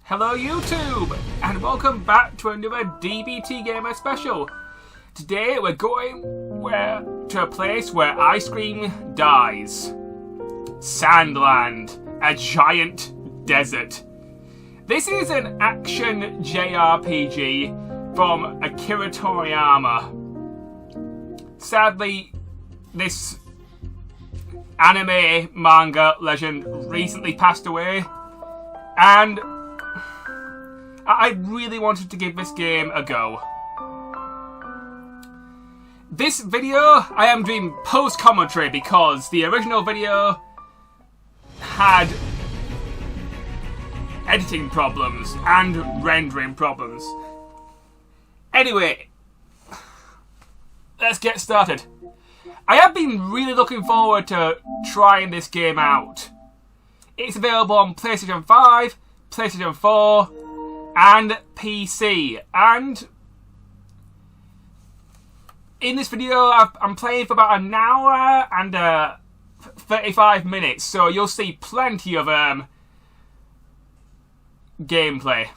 Hello YouTube, and welcome back to another DBTGamer special. Today we're going to a place where ice cream dies. Sandland, a giant desert. This is an action JRPG from Akira Toriyama. Sadly, this anime manga legend recently passed away, and I really wanted to give this game a go. This video, I am doing post-commentary because the original video had editing problems and rendering problems. Anyway, let's get started. I have been really looking forward to trying this game out. It's available on PlayStation 5, PlayStation 4, and PC. And in this video, I'm playing for about an hour and 35 minutes, so you'll see plenty of gameplay.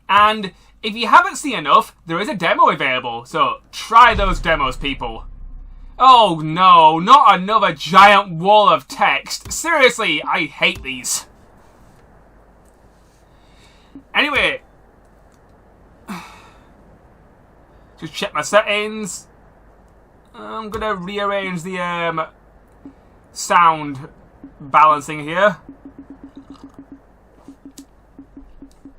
And if you haven't seen enough, there is a demo available, so try those demos, people. Oh no, not another giant wall of text. Seriously, I hate these. Anyway, just check my settings. I'm gonna rearrange the sound balancing here.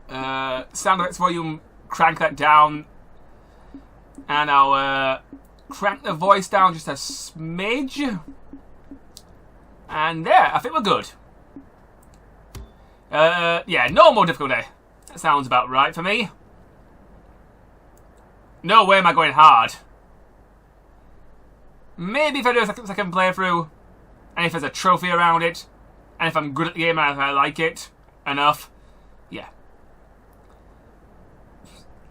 Sound effects volume, crank that down, and I'll crank the voice down just a smidge. And there, I think we're good. Yeah, normal difficulty. That sounds about right for me. No way am I going hard. Maybe if I do a second playthrough, and if there's a trophy around it, and if I'm good at the game and if I like it enough, yeah.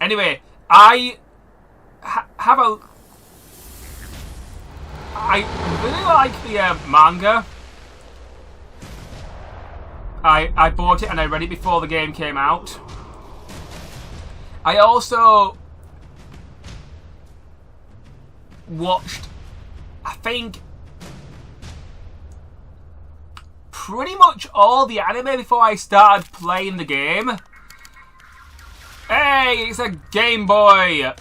Anyway, I really like the manga. I bought it and I read it before the game came out. I also watched, I think, pretty much all the anime before I started playing the game. Hey, it's a Game Boy!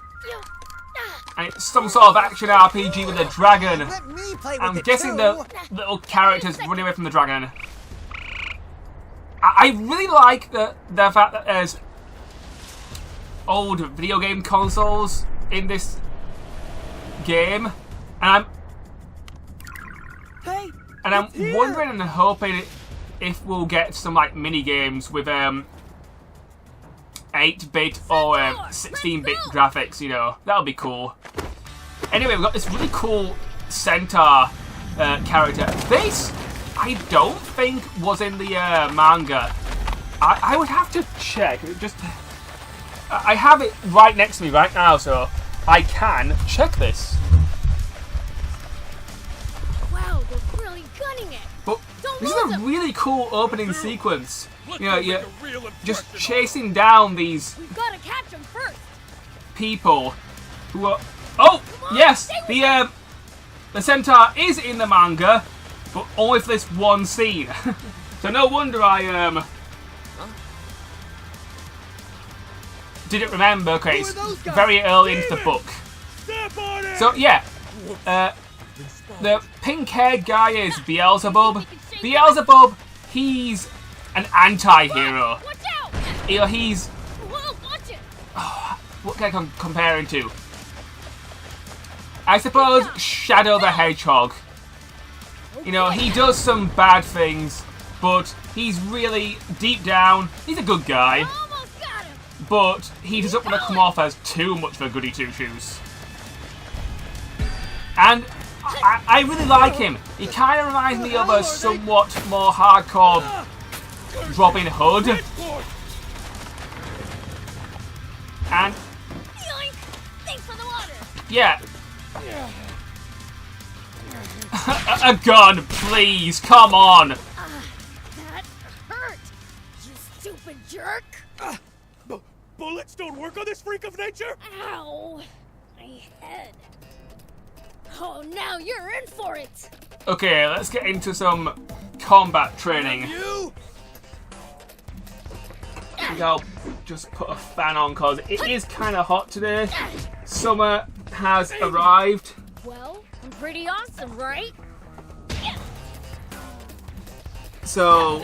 And it's some sort of action RPG with a dragon. I'm guessing the little characters running away from the dragon. I really like the fact that there's old video game consoles in this game, and I'm wondering and hoping if we'll get some like mini games with 8-bit or 16-bit graphics. You know, that'll be cool. Anyway, we've got this really cool centaur character. This, I don't think, was in the manga. I would have to check. I have it right next to me right now, so I can check this. Wow, they're really gunning it. But this is a really cool opening sequence. You know, you're just chasing down these We've got to catch them first. people who are... Oh, yes, the centaur is in the manga, but only for this one scene. So no wonder I didn't remember. Okay, it's very early into the book. So yeah, the pink-haired guy is Beelzebub. Beelzebub, he's an anti-hero. Watch out! You know, he's... Whoa, watch it. What can I compare him to? I suppose Shadow the Hedgehog. You know, he does some bad things, but he's really, deep down, he's a good guy. Almost got him. But he doesn't want to come off as too much of a goody two-shoes. And I really like him. He kind of reminds me of a somewhat more hardcore Robin Hood. And Yoink. Thanks for the water. yeah. A gun, please, come on. That hurt. You stupid stupid jerk! Bullets don't work on this freak of nature? Ow! My head. Oh, now you're in for it! Okay, let's get into some combat training. You? I think I'll just put a fan on because it is kind of hot today. Summer has arrived. Well, I'm pretty awesome, right? So,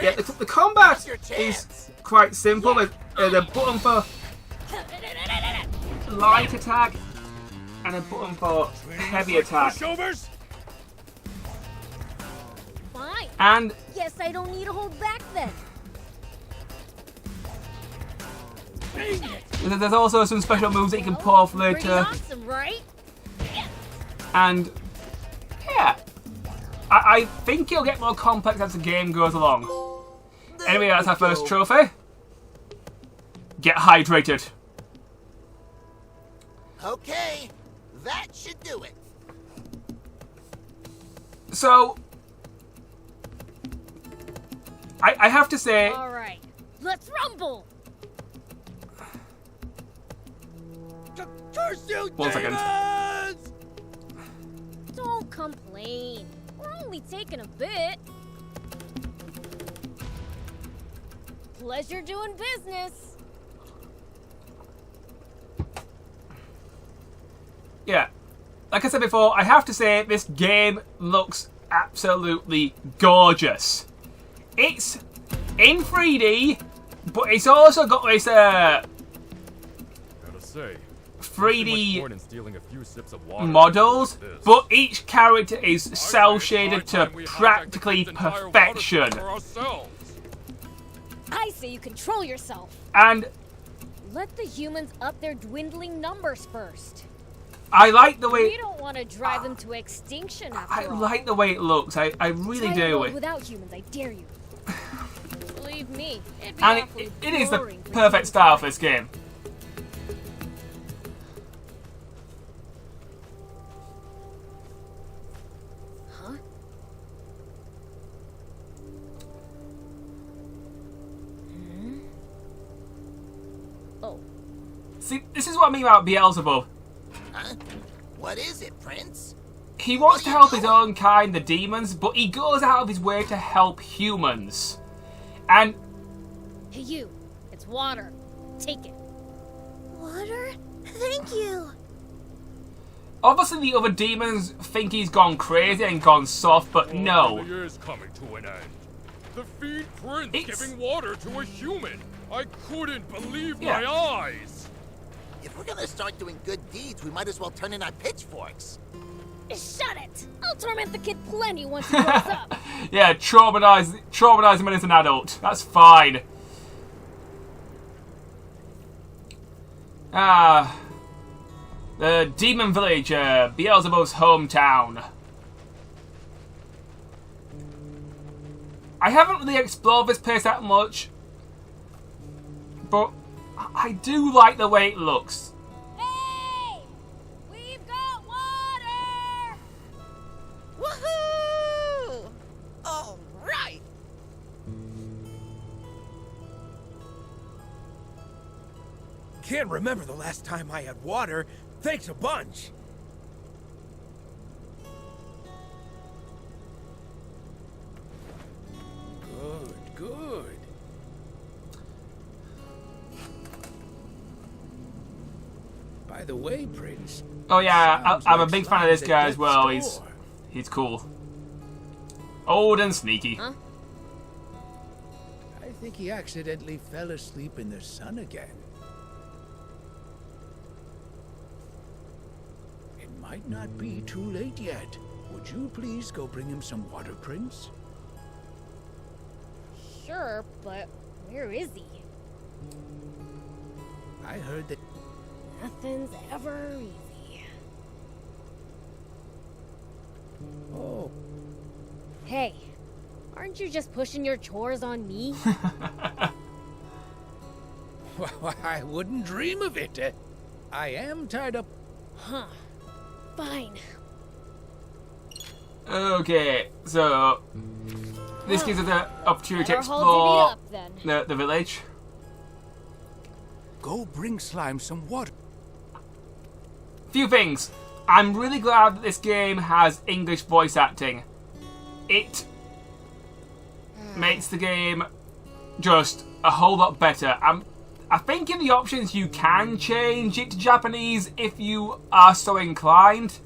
yeah, the combat is quite simple. There's a button for light attack and a button for heavy attack. Pushovers? Fine. And Guess I don't need to hold back then. there's also some special moves that you can pull off Pretty later. awesome, right? And yeah, I think it'll get more complex as the game goes along. Anyway, that's our first trophy. Get hydrated. Okay, that should do it. So, I have to say, All right, let's rumble. Curse you, 1 second. demons! Don't complain. We're only taking a bit. Pleasure doing business. yeah, like I said before, I have to say this game looks absolutely gorgeous. It's in 3D, but it's also got this Gotta say, 3D point in stealing a few sips of water models, like this. but each character is I cell say shaded it's to high time we hijack practically the entire water perfection. for ourselves. I say you control yourself. And Let the humans up their dwindling numbers first. I like the We way don't want to drive them to extinction I after all. like the way it looks. I really Try a do. world without humans, I dare you. Believe me, it'd be And awfully it is the boring for perfect humans. style for this game. Huh? Oh, See, this is what I mean about Beelzebub. Huh? What is it, Prince? He wants to help his own kind, the demons, but he goes out of his way to help humans. And hey you, it's water. Take it. Water? Thank you. obviously the other demons think he's gone crazy and gone soft, but no. The year's coming to an end. The Feed Prince It's- giving water to a human. I couldn't believe Yeah. my eyes. If we're gonna start doing good deeds, we might as well turn in our pitchforks. Shut it! I'll torment the kid plenty once he grows up. Yeah, traumatize him as an adult. That's fine. The Demon Village, Beelzebub's hometown. I haven't really explored this place that much, but I do like the way it looks. Hey! We've got water! Woohoo! All right. Can't remember the last time I had water. Thanks a bunch. Good. By the way, Prince. Oh yeah, sounds I'm a like big fan of this slimes guy at as well. death's door. He's cool. Old and sneaky. Huh? I think he accidentally fell asleep in the sun again. It might not be too late yet. Would you please go bring him some water, Prince? Sure, but where is he? I heard that. Nothing's ever easy. Oh, Hey, aren't you just pushing your chores on me? well, I wouldn't dream of it. I am tied up. Huh. Fine. Okay, so this gives us the opportunity to Better hold explore Jimmy up, then. the village. Go bring Slime some water. Few things. I'm really glad that this game has English voice acting. It makes the game just a whole lot better. I think in the options you can change it to Japanese if you are so inclined,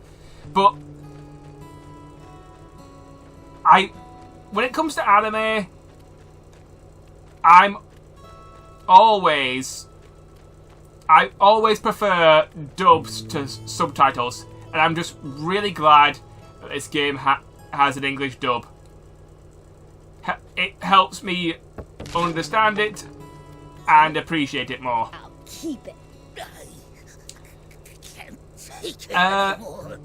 but when it comes to anime, I always prefer dubs to subtitles, and I'm just really glad that this game has an English dub. It helps me understand it and appreciate it more. I'll keep it. Can't take it anymore.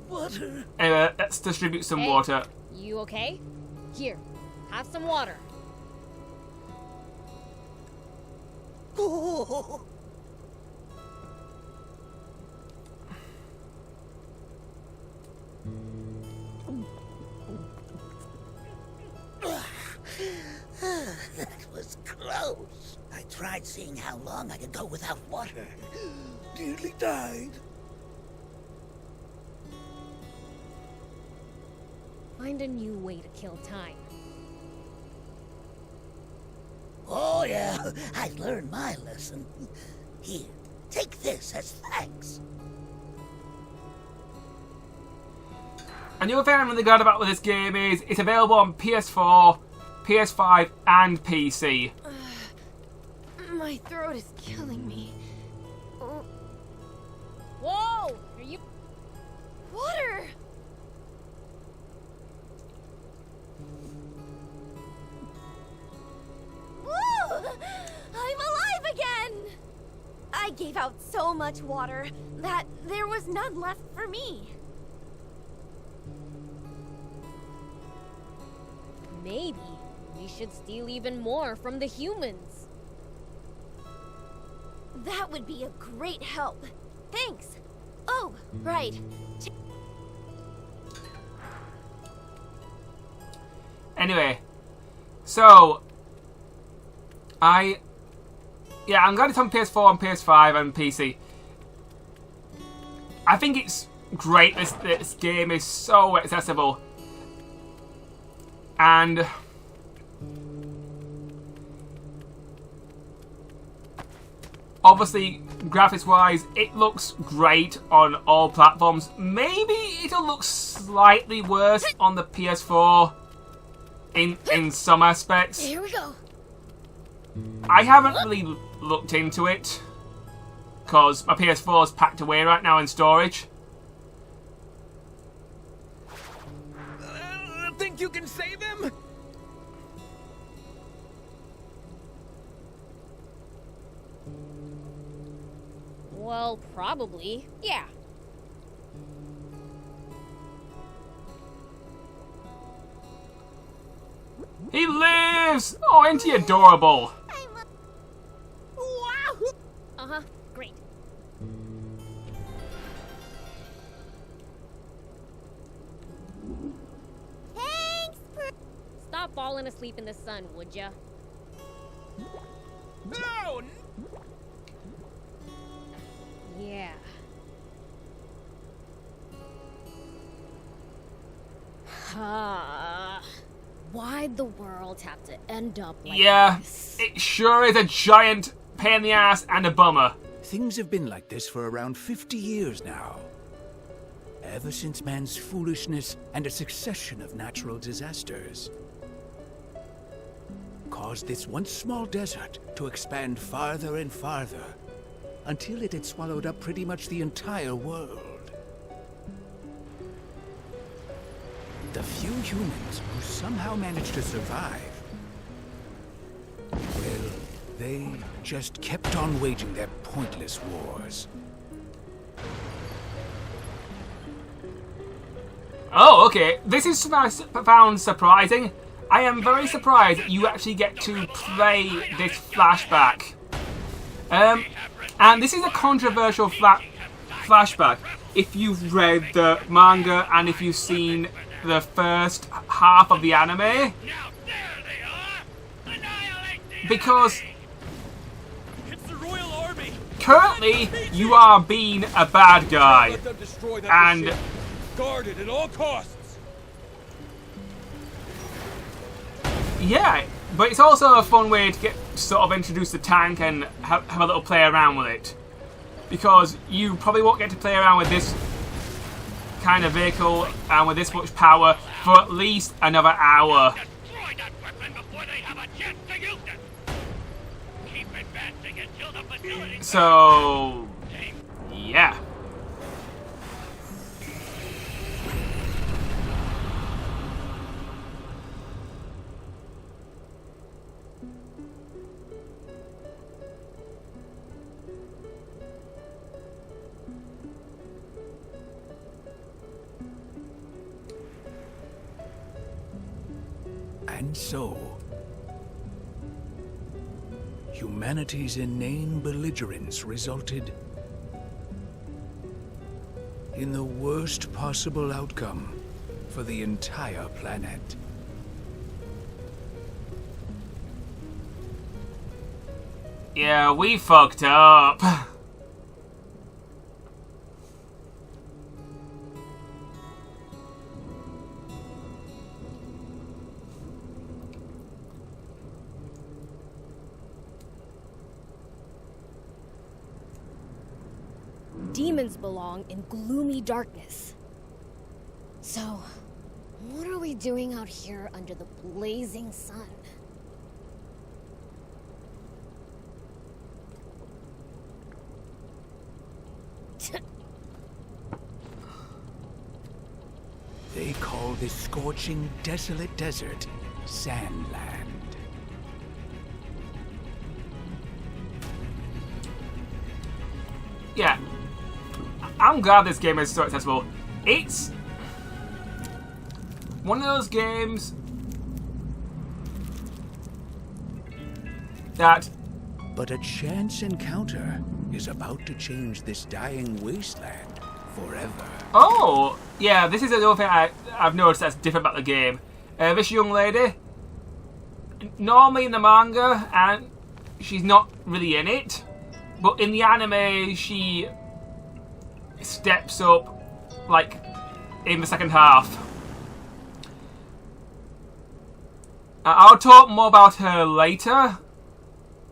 Water. Anyway, let's distribute some Hey. water. You okay? Here, have some water. Oh. That was close. I tried seeing how long I could go without water. Nearly died. Find a new way to kill time. Oh, yeah, I learned my lesson. Here, take this as thanks. And the other thing I'm really glad about with this game is it's available on PS4, PS5, and PC. My throat is killing me. Whoa! Are you... Water! Woo! I'm alive again! I gave out so much water that there was none left for me. Maybe we should steal even more from the humans. That would be a great help. Thanks. Oh, right. Anyway, so I'm glad it's on PS4, and PS5, and PC. I think it's great. This game is so accessible, and obviously, graphics-wise, it looks great on all platforms. Maybe it'll look slightly worse on the PS4 in some aspects. Here we go. I haven't really looked into it because my PS4 is packed away right now in storage. Think you can save him? Well, probably. Yeah. He lives! Oh, ain't he adorable? Uh-huh. Great. Thanks for... Stop falling asleep in the sun, would ya? No! Yeah. Why'd the world have to end up like Yeah, this? it sure is a giant pain in the ass and a bummer. Things have been like this for around 50 years now. Ever since man's foolishness and a succession of natural disasters caused this once small desert to expand farther and farther until it had swallowed up pretty much the entire world. The few humans who somehow managed to survive, well, they just kept on waging their pointless wars. Oh, okay. This is found surprising. I am very surprised that you actually get to play this flashback. And this is a controversial flashback. If you've read the manga and if you've seen the first half of the anime. Now there they are! Annihilate the Because enemy! It's the Royal Army! currently you are being a bad guy. Let them destroy that And machine. Guard it at all costs! yeah, but it's also a fun way to get sort of introduce the tank and have a little play around with it. Because you probably won't get to play around with this kind of vehicle and with this much power for at least another hour. Destroy that weapon before they have a chance to use it! Keep advancing until the facility... So, yeah. And so, humanity's inane belligerence resulted in the worst possible outcome for the entire planet. Yeah, we fucked up. Demons belong in gloomy darkness. So, what are we doing out here under the blazing sun? They call this scorching, desolate desert Sandland. Yeah. I'm glad this game is so accessible. It's one of those games that... But a chance encounter is about to change this dying wasteland forever. Oh! Yeah, this is another thing I've noticed that's different about the game. This young lady, normally in the manga, and she's not really in it, but in the anime, she steps up, like, in the second half. I'll talk more about her later.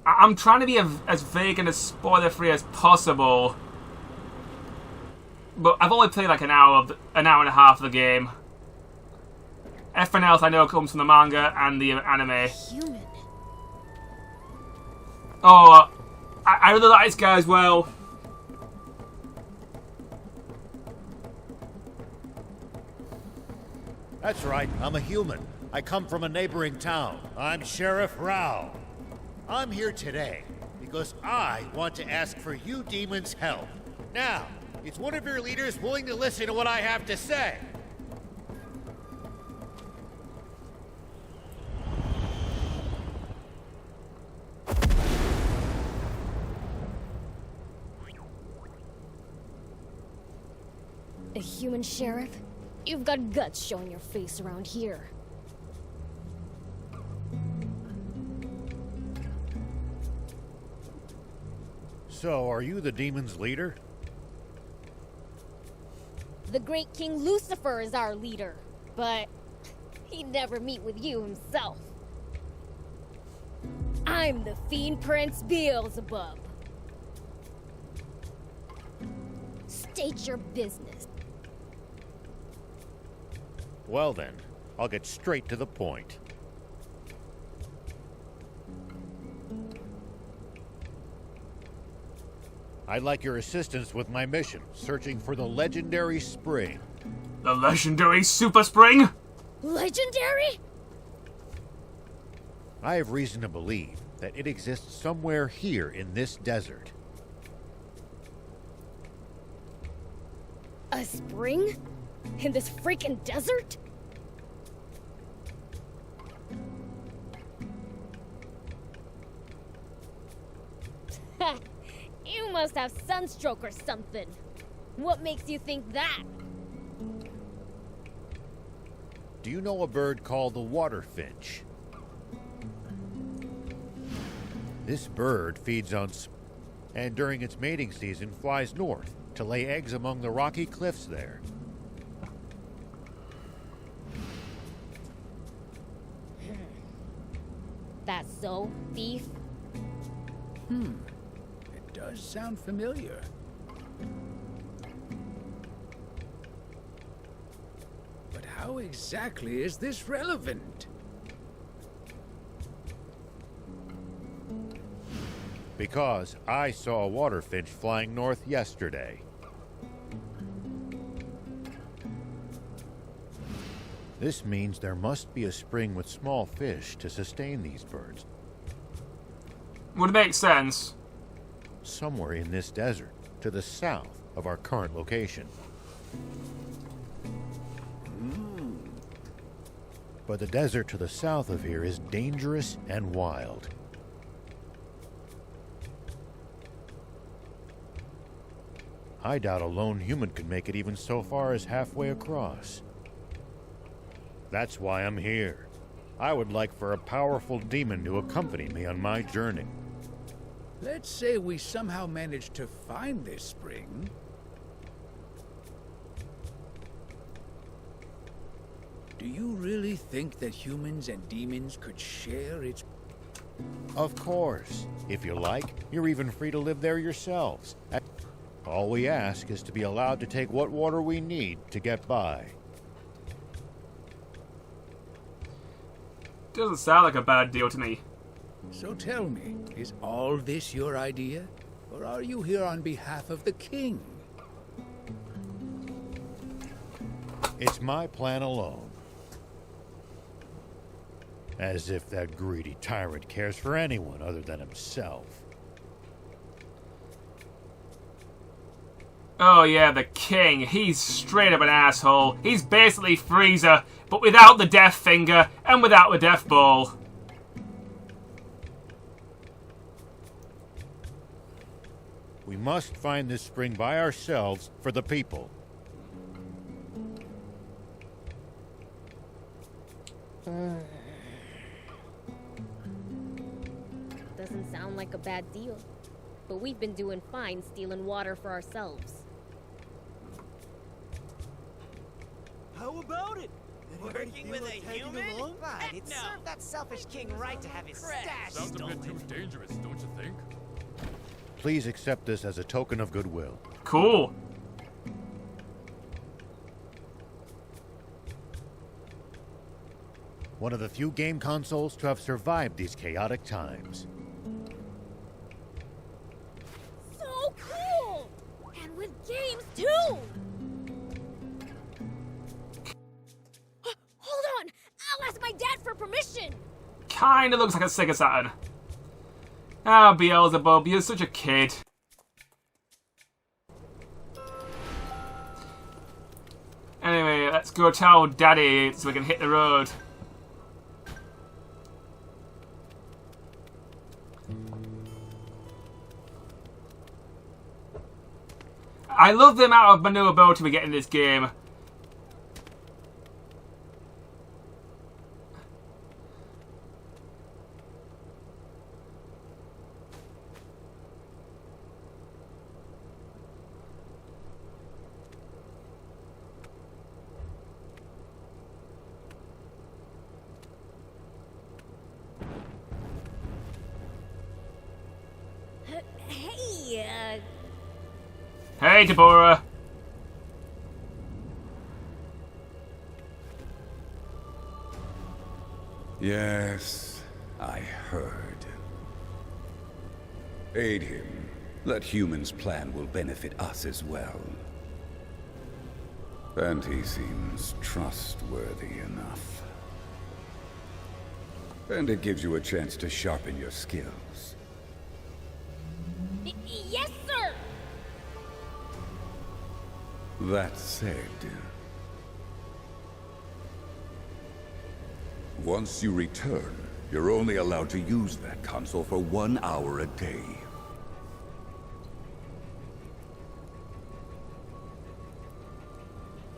I'm trying to be as vague and as spoiler-free as possible. But I've only played like an hour and a half of the game. Everything else I know comes from the manga and the anime. Human. Oh, I really like this guy as well. That's right, I'm a human. I come from a neighboring town. I'm Sheriff Rao. I'm here today because I want to ask for you demons' help. Now, is one of your leaders willing to listen to what I have to say? A human sheriff? You've got guts showing your face around here. So, are you the demons' leader? The great King Lucifer is our leader, but he'd never meet with you himself. I'm the Fiend Prince Beelzebub. State your business. Well then, I'll get straight to the point. I'd like your assistance with my mission, searching for the legendary spring. The legendary Super Spring? Legendary? I have reason to believe that it exists somewhere here in this desert. A spring? In this freaking desert? You must have sunstroke or something. What makes you think that? do you know a bird called the water finch? This bird feeds on and during its mating season flies north to lay eggs among the rocky cliffs there. That's so, Thief? It does sound familiar. But how exactly is this relevant? Because I saw a water finch flying north yesterday. This means there must be a spring with small fish to sustain these birds. Would make sense. Somewhere in this desert, to the south of our current location. But the desert to the south of here is dangerous and wild. I doubt a lone human could make it even so far as halfway across. That's why I'm here. I would like for a powerful demon to accompany me on my journey. Let's say we somehow manage to find this spring. Do you really think that humans and demons could share its... Of course. If you like, you're even free to live there yourselves. All we ask is to be allowed to take what water we need to get by. Doesn't sound like a bad deal to me. So tell me, is all this your idea? Or are you here on behalf of the king? It's my plan alone. As if that greedy tyrant cares for anyone other than himself. Oh yeah, the king. He's straight up an asshole. He's basically Freezer, but without the death finger and without the death ball. We must find this spring by ourselves for the people. Doesn't sound like a bad deal. But we've been doing fine stealing water for ourselves. How about it? Working with a human? Right, Heck it no. served that selfish king right to have his stash Sounds a stolen. bit too dangerous, don't you think? Please accept this as a token of goodwill. Cool. One of the few game consoles to have survived these chaotic times. So cool! And with games too! Hold on! I'll ask my dad for permission! Kinda looks like a Sega Saturn. Ah, Beelzebub, you're such a kid. Anyway, let's go tell Daddy so we can hit the road. I love the amount of maneuverability we get in this game. Hey, Hey, Deborah. Yes, I heard. Aid him. That human's plan will benefit us as well. And he seems trustworthy enough. And it gives you a chance to sharpen your skills. yes, sir! That said, once you return, you're only allowed to use that console for 1 hour a day.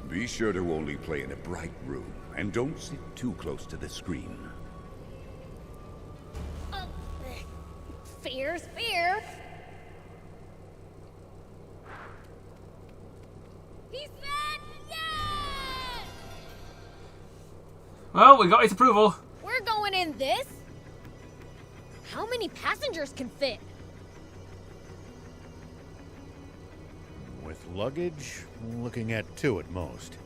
Be sure to only play in a bright room And don't sit too close to the screen. Fear's fear. He said yes! Well, we got his approval. We're going in this? How many passengers can fit? With luggage, looking at 2 at most.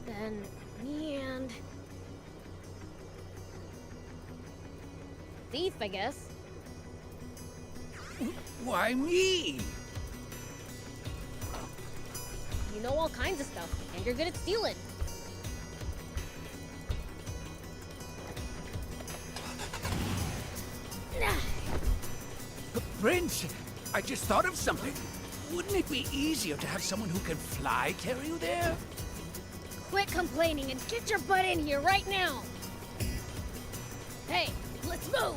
Then me and... Thief, I guess. Why me? You know all kinds of stuff, and you're good at stealing. Prince, I just thought of something. Wouldn't it be easier to have someone who can fly carry you there? Quit complaining and get your butt in here right now. Hey, let's move.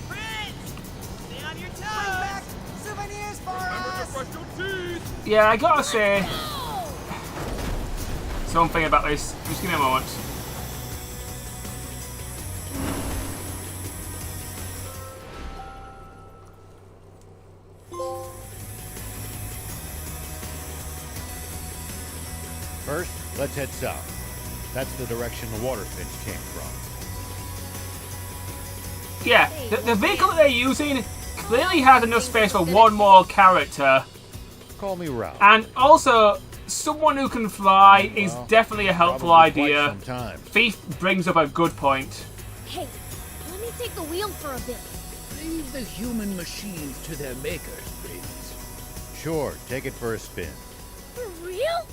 Prince! Stay on your toes! Bring back souvenirs for us! Yeah, I gotta say something about this. Just give me a moment. First, let's head south. That's the direction the water finch came from. Yeah, the vehicle that they're using clearly has enough space for one more character. Call me Ralph. And also, someone who can fly is definitely a helpful Probably idea. quite some time. Thief brings up a good point. Hey, let me take the wheel for a bit. Leave the human machines to their makers, Prince. Sure, take it for a spin. For real?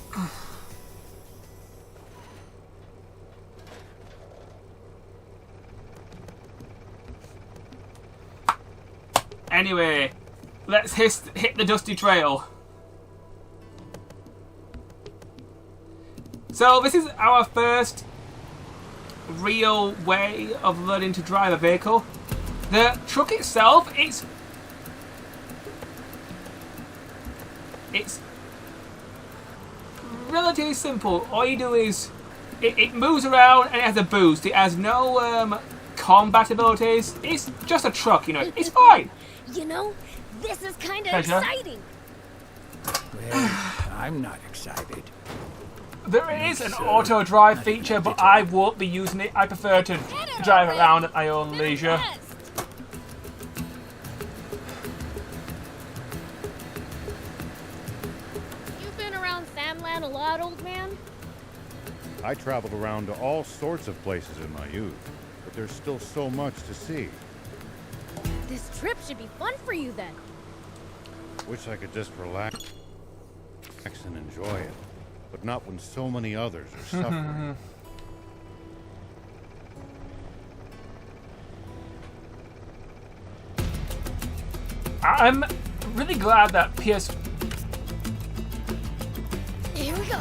Anyway, let's hit the dusty trail. So this is our first real way of learning to drive a vehicle. The truck itself, it's relatively simple. All you do is it moves around and it has a boost. It has no combat abilities. It's just a truck, you know. It's fine. You know, this is kind of Pleasure. exciting. Well, I'm not excited. There is an auto drive feature, but I won't be using it. I prefer to drive around at my own leisure. Best. You've been around Sandland a lot, old man? I traveled around to all sorts of places in my youth, but there's still so much to see. This trip should be fun for you then. Wish I could just relax and enjoy it, but not when so many others are suffering. I'm really glad that PS... Here we go.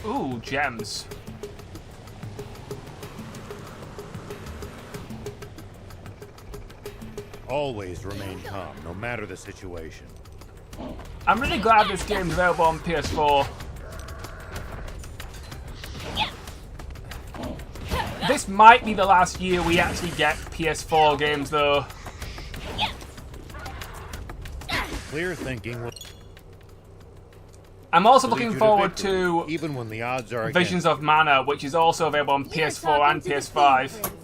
Ooh, gems. Always remain calm, no matter the situation. I'm really glad this game's available on PS4. This might be the last year we actually get PS4 games, though. Clear thinking will I'm also lead looking you forward victory, to even when the odds are Visions against of Mana, which is also available on You're PS4 talking and to the PS5. thief, Prince.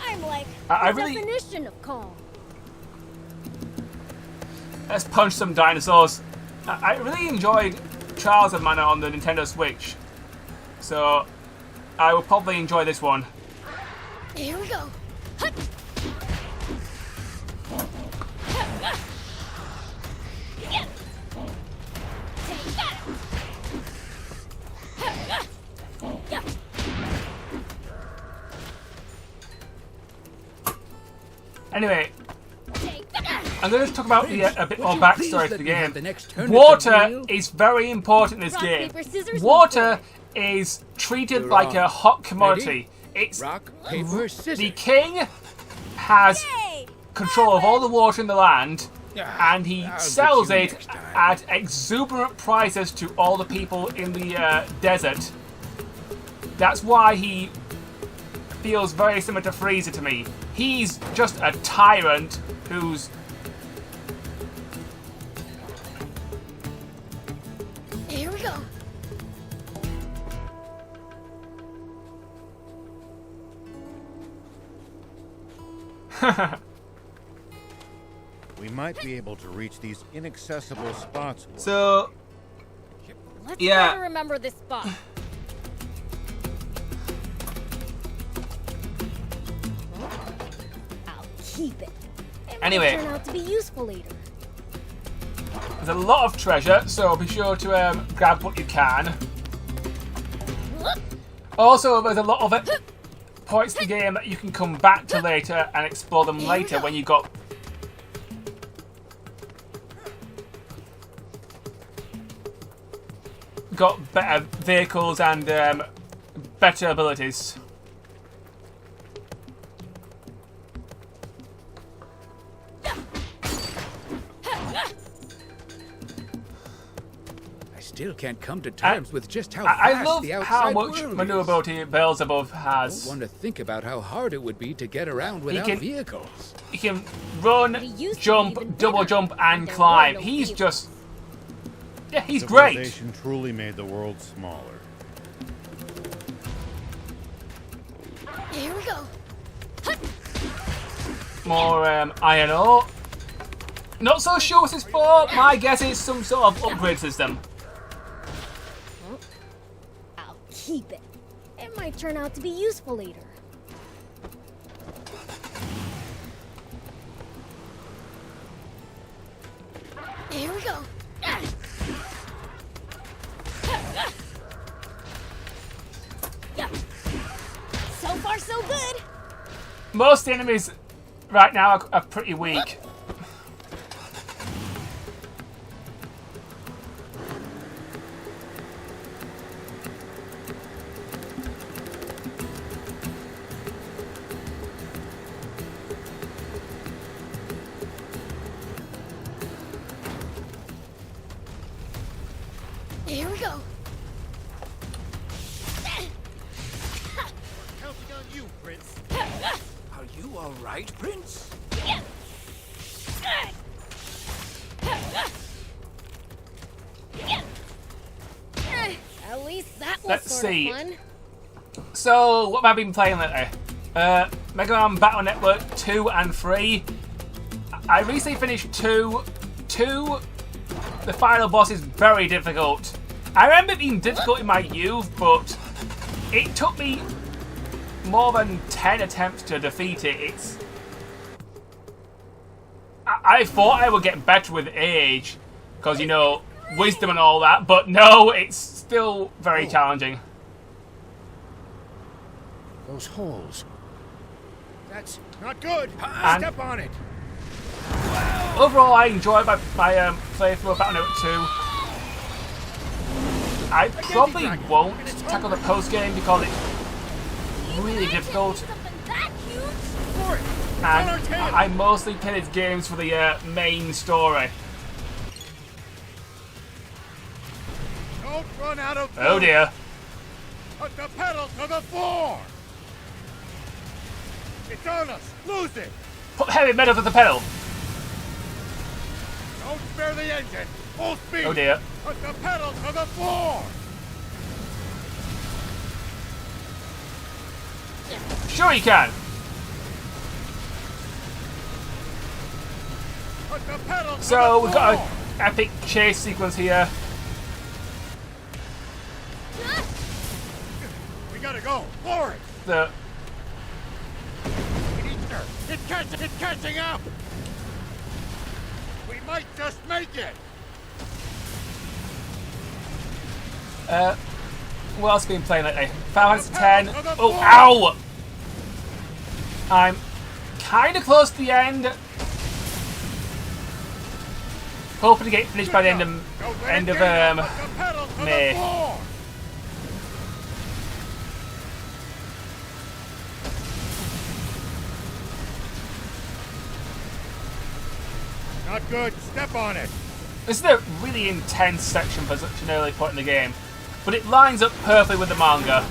I'm like I the really- definition of calm. Let's punch some dinosaurs. I really enjoyed Trials of Mana on the Nintendo Switch, so I will probably enjoy this one. Here we go. Hut. Take that. Yeah. Anyway, Take that. I'm going to talk about a bit more backstory to the Let me have game. the next turn at the Water wheel? is very important in this Rock, game. paper, scissors, Water move is treated You're like on. a hot commodity. It's Rock, paper, scissors. the king has Yay! control of all the water in the land, and he I'll sells get you it next time. at exuberant prices to all the people in the desert. That's why he feels very similar to Freezer to me. He's just a tyrant who's... Here we go. We might be able to reach these inaccessible spots. So, Let's Yeah. try to remember this spot. I'll keep it. It might Anyway. turn out to be useful later. there's a lot of treasure, so be sure to grab what you can. Also, there's a lot of points in the game that you can come back to later and explore them later when you got... better vehicles and better abilities. I still can't come to terms with just how I vast love the how outside much world is. maneuverability Beelzebub I has. don't want to think about how hard it would be to get around without can- vehicles. He can run, But he used to be even jump, bigger, double jump, and and there were climb. no He's vehicles. just... Yeah, he's great. Civilization truly made the world smaller. Here we go. More iron ore. Not so sure what it's for. My guess is some sort of upgrade system. I'll keep it. It might turn out to be useful later. Here we go. So far, so good. Most enemies right now are pretty weak. Here we go. Counting on you, Prince. Are you all right, Prince? At least that was Let's sort see. of fun. So, what have I been playing lately? Mega Man Battle Network 2 and 3. I recently finished 2. 2, the final boss is very difficult. I remember it being difficult in my youth, but it took me more than 10 attempts to defeat it. It's... I thought I would get better with age, because, you know, wisdom and all that, but no, it's still very challenging. Those holes. That's not good. And- Step on it. Overall, I enjoyed my playthrough of Battle Network 2. I probably won't tackle the post-game because it's really difficult. Something that huge? For it. And on our tail. I mostly play these games for the main story. Don't run out of Oh food. dear. Put the pedal to the floor. It's on us. Lose it. Put heavy metal to the pedal. Don't spare the engine. Full speed. Oh dear. Put the pedal to the floor. Sure you can. Put the pedal to So the we've got floor. an epic chase sequence here. We gotta go. For it. The It's catching up. We might just make it. what else have I been playing lately? Final Fantasy 10. Oh, ow! I'm kind of close to the end. Hoping to get finished by the end of Don't let it get up. Put the pedal to May. the floor. Not good. Step on it. This is a really intense section for such an early point in the game, but it lines up perfectly with the manga.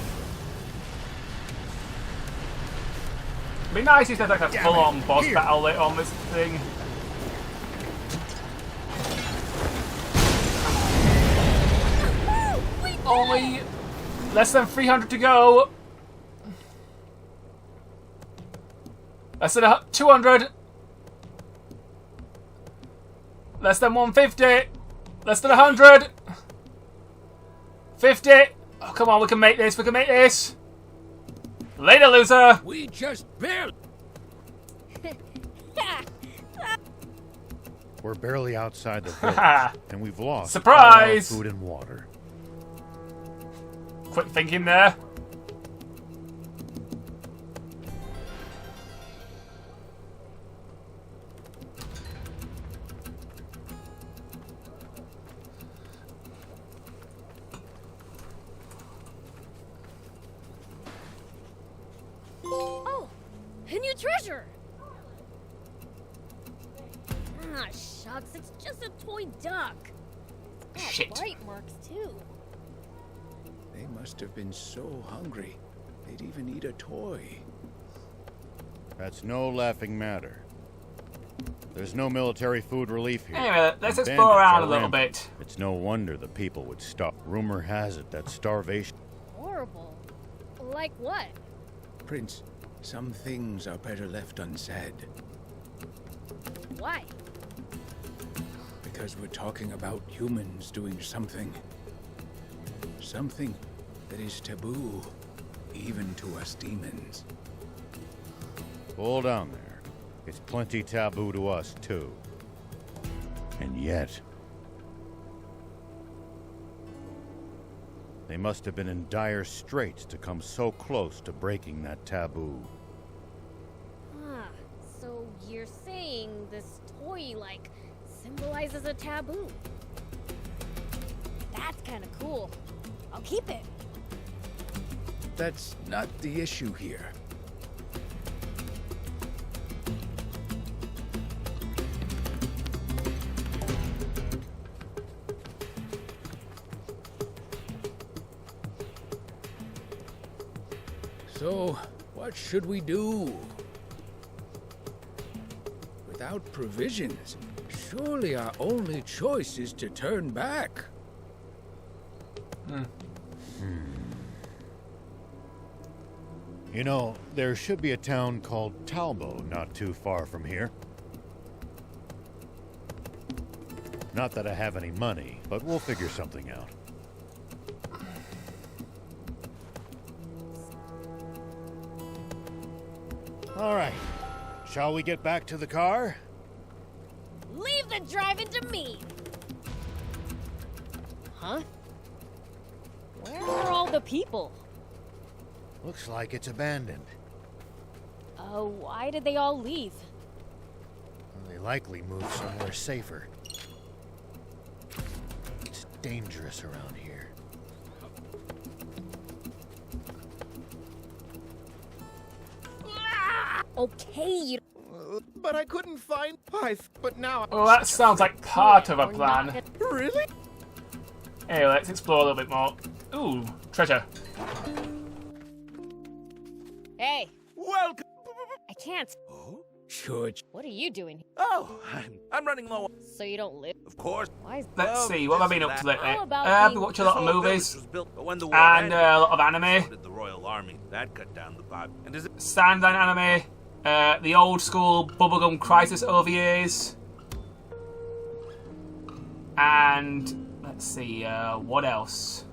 It'd be nice if there's like a full-on boss battle later on this thing. Only less than 300 to go. Less than 200. Less than 150. Less than 100. 50. Oh, come on, we can make this. We can make this. Later, loser. We just barely. We're barely outside the village, and we've lost surprise all our food and water. Quick thinking there. Oh, a new treasure! Ah, shucks, it's just a toy duck. It's got Shit. bite marks, too. They must have been so hungry, they'd even eat a toy. That's no laughing matter. There's no military food relief here. Anyway, let's And explore bandits around are a little rampant. bit. It's no wonder the people would stop. Rumor has it that starvation... Horrible. Like what? Prince, some things are better left unsaid. Why? Because we're talking about humans doing something. Something that is taboo, even to us demons. Hold on there. It's plenty taboo to us, too. And yet... they must have been in dire straits to come so close to breaking that taboo. Ah, so you're saying this toy, like, symbolizes a taboo. That's kind of cool. I'll keep it. That's not the issue here. So, what should we do? Without provisions, surely our only choice is to turn back. You know, there should be a town called Talbo not too far from here. Not that I have any money, but we'll figure something out. All right. Shall we get back to the car? Leave the driving to me! Huh? Where are all the people? Looks like it's abandoned. Why did they all leave? They likely moved somewhere safer. It's dangerous around here. Okay, you... But I couldn't find but now... Well, that sounds like part of a We're not plan. Really? Anyway, let's explore a little bit more. Ooh, treasure. Hey, Welcome. I can't. Sure. What are you doing here? Oh, I'm running low. So you don't live? Of course. Why is Let's see, what have I been up to lately? How about I've being- been watching a lot of This whole village movies was built, but when the war and ended, a lot of anime. so did the Royal Army. That cut down the vibe. And is it Standalone anime, the old school Bubblegum Crisis OVAs. And, let's see, what else?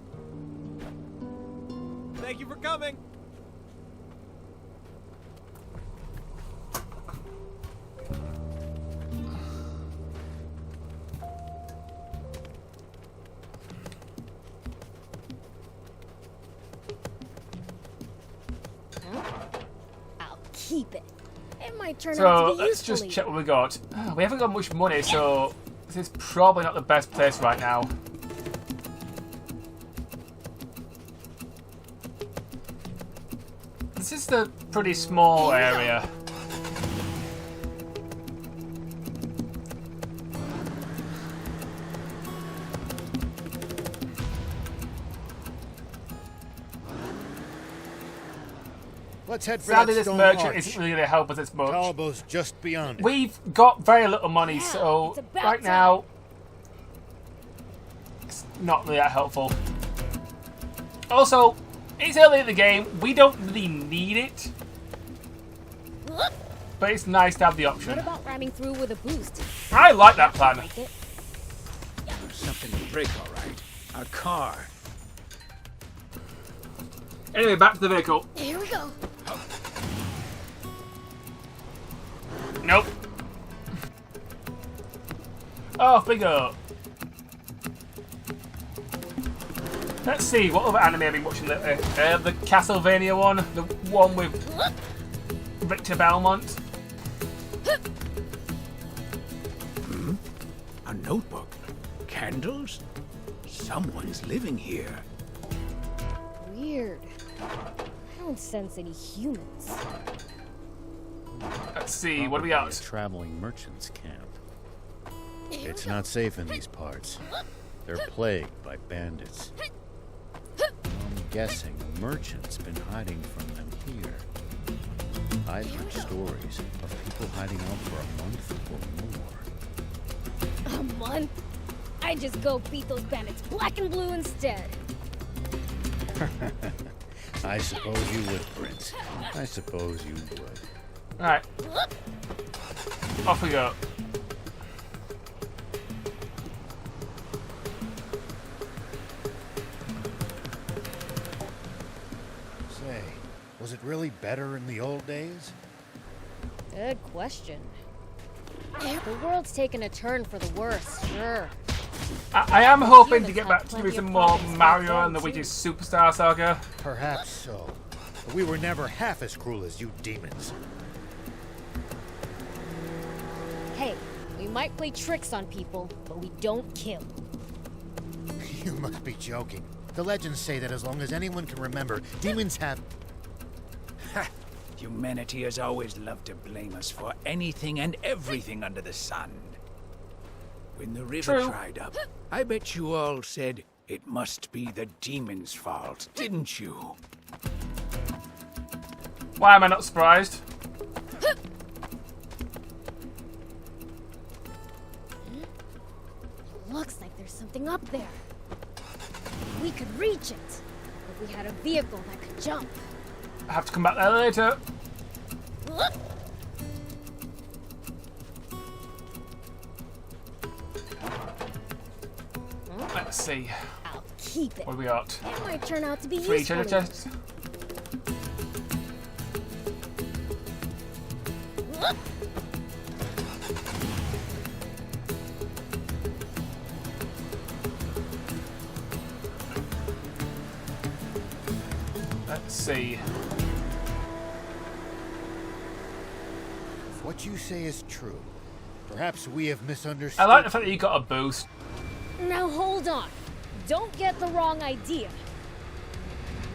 Thank you for coming. I'll keep it. It might turn So, out to be let's useful. just check what we got. We haven't got much money, so this is probably not the best place right now. This is a pretty small area. Let's head for Sadly, that this stone merchant arch. isn't really going to help us as much. Talbo's just beyond it. We've got very little money, Yeah, so it's about right time. now, it's not really that helpful. Also, it's early in the game. We don't really need it, but it's nice to have the What option. about ramming through with a boost? I like that plan. Like it? There's something to break, all right. Our car. Anyway, back to the vehicle. Here we go. Nope. Oh, bingo. Let's see, what other anime have you been watching lately? The Castlevania one, the one with Victor Belmont. A notebook. Candles? Someone's living here. Weird. I don't sense any humans. Let's see, what do we Probably got? a traveling merchant's camp. It's not safe in these parts. They're plagued by bandits. I'm guessing a merchant's been hiding from them here. I've heard stories of people hiding out for a month or more. A month? I just go beat those bandits black and blue instead. I suppose you would, Prince. I suppose you would. Alright. Off we go. Say, was it really better in the old days? Good question. The world's taken a turn for the worse, sure. I am hoping to Humans get have back to plenty doing of some more problems back Mario then, and the too. Luigi's Superstar Saga. Perhaps so. But we were never half as cruel as you demons. Hey, we might play tricks on people, but we don't kill. You must be joking. The legends say that as long as anyone can remember, demons have... Ha! Humanity has always loved to blame us for anything and everything under the sun. When the river True. dried up, I bet you all said it must be the demon's fault, didn't you? Why am I not surprised? Looks like there's something up there. We could reach it if we had a vehicle that could jump. I have to come back there later. Let's see. I'll keep it. What have we got? It might turn out to be 3 useful. treasure chests. Let's see. If what you say is true, perhaps we have misunderstood... I like the fact that you got a boost. Now hold on. Don't get the wrong idea.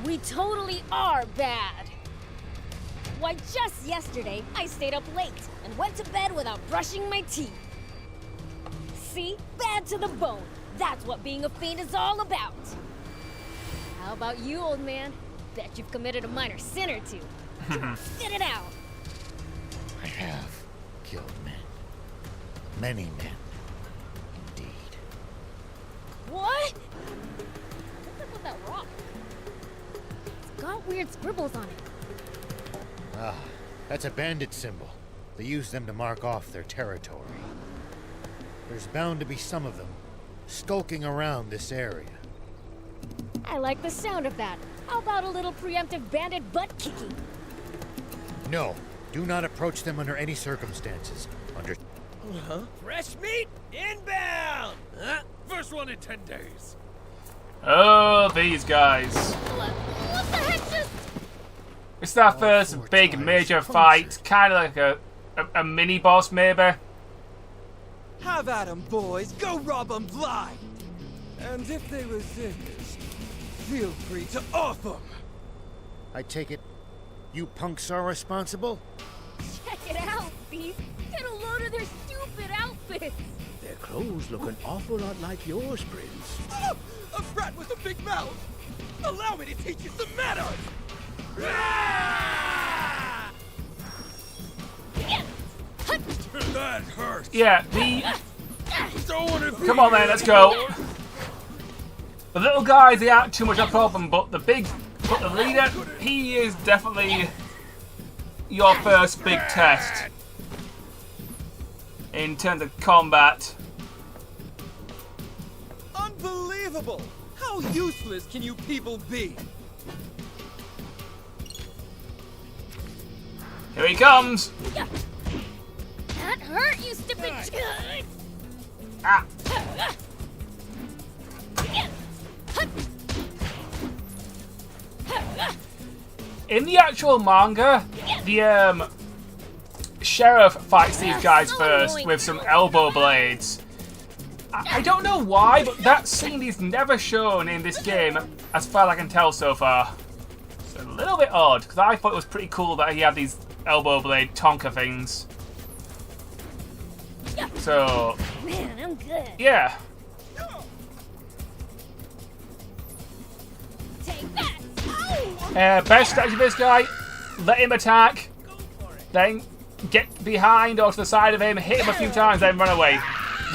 We totally are bad. Why, just yesterday, I stayed up late and went to bed without brushing my teeth. See? Bad to the bone. That's what being a fiend is all about. How about you, old man? Bet you've committed a minor sin or two. Spit it out. I have killed men. Many men. Indeed. What? What's up with that rock? It's got weird scribbles on it. Ah, that's a bandit symbol. They use them to mark off their territory. There's bound to be some of them skulking around this area. I like the sound of that. How about a little preemptive bandit butt kicking? No, do not approach them under any circumstances. Under... Fresh meat inbound! First one in 10 days. Oh, these guys. What the heck just... It's our first four big times major punctured. fight. Kind of like a mini boss, maybe. Have at 'em, boys. Go rob 'em blind. And if they resist, feel free to off 'em. I take it you punks are responsible? Check it out, Thief. Get a load of their stupid outfits. Their clothes look an awful lot like yours, Prince. Oh, a brat with a big mouth. Allow me to teach you some manners. That hurts. Yeah, the... Don't wanna be Come on, man, here let's go. anymore. The little guys, they aren't too much of a problem, but the leader, he is definitely your first big test in terms of combat. Unbelievable! How useless can you people be? Here he comes. That hurt, you stupid. Ah. In the actual manga, the sheriff fights these guys first with some elbow blades. I don't know why, but that scene is never shown in this game, as far as I can tell so far. It's a little bit odd, because I thought it was pretty cool that he had these elbow blade Tonka things. So, Man, I'm good. yeah. Take that. Best strategy for this guy, let him attack, then get behind or to the side of him, hit him a few times, then run away.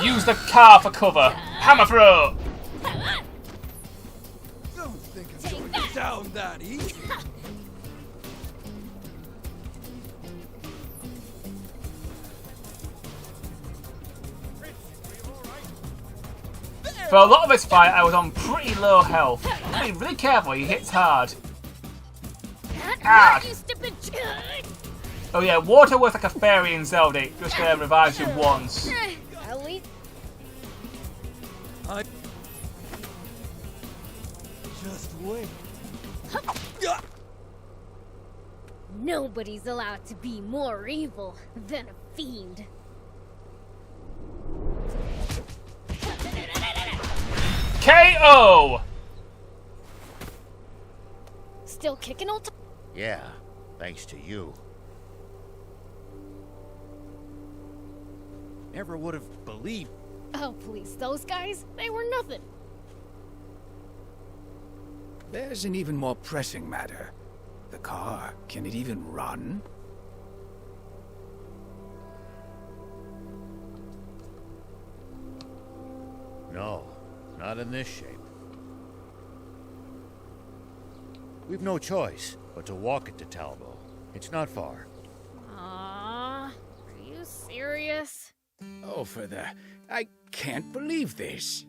Use the car for cover. Hammer throw! Don't think I'm going down that easy. For a lot of this fight, I was on pretty low health. Be really careful, he hits hard. That hurt, Ah. you stupid. Oh yeah, water works like a fairy in Zelda. It just revives you once. At least Just wait. nobody's allowed to be more evil than a fiend. KO! Still kicking old. Yeah, thanks to you. Never would have believed. Oh, please, those guys, they were nothing. There's an even more pressing matter. The car, can it even run? No, not in this shape. We've no choice but to walk it to Talbot. It's not far. Are you serious? Oh, for the... I can't believe this.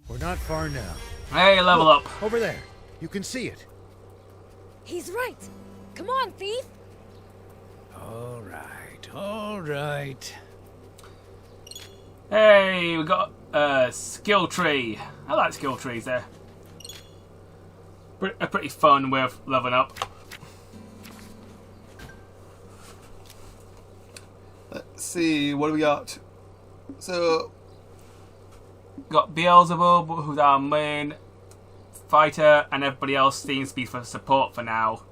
We're not far now. Hey, level up. Over there. You can see it. He's right. Come on, thief. All right, all right. Hey, we got a skill tree. I like skill trees there. A pretty fun way of leveling up. Let's see, what do we got? So, got Beelzebub, who's our main fighter, and everybody else seems to be for support for now.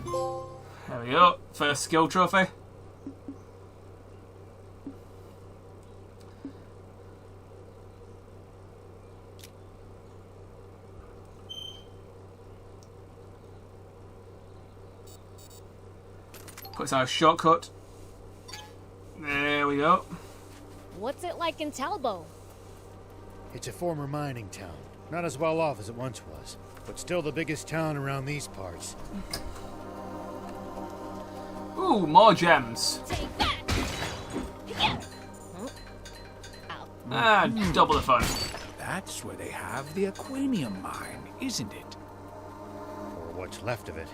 There we go, first skill trophy. Puts our shortcut. There we go. What's it like in Talbot? It's a former mining town. Not as well off as it once was, but still the biggest town around these parts. Ooh, more gems. Take that. Ah, double the fun. That's where they have the Aquanium mine, isn't it? Or what's left of it.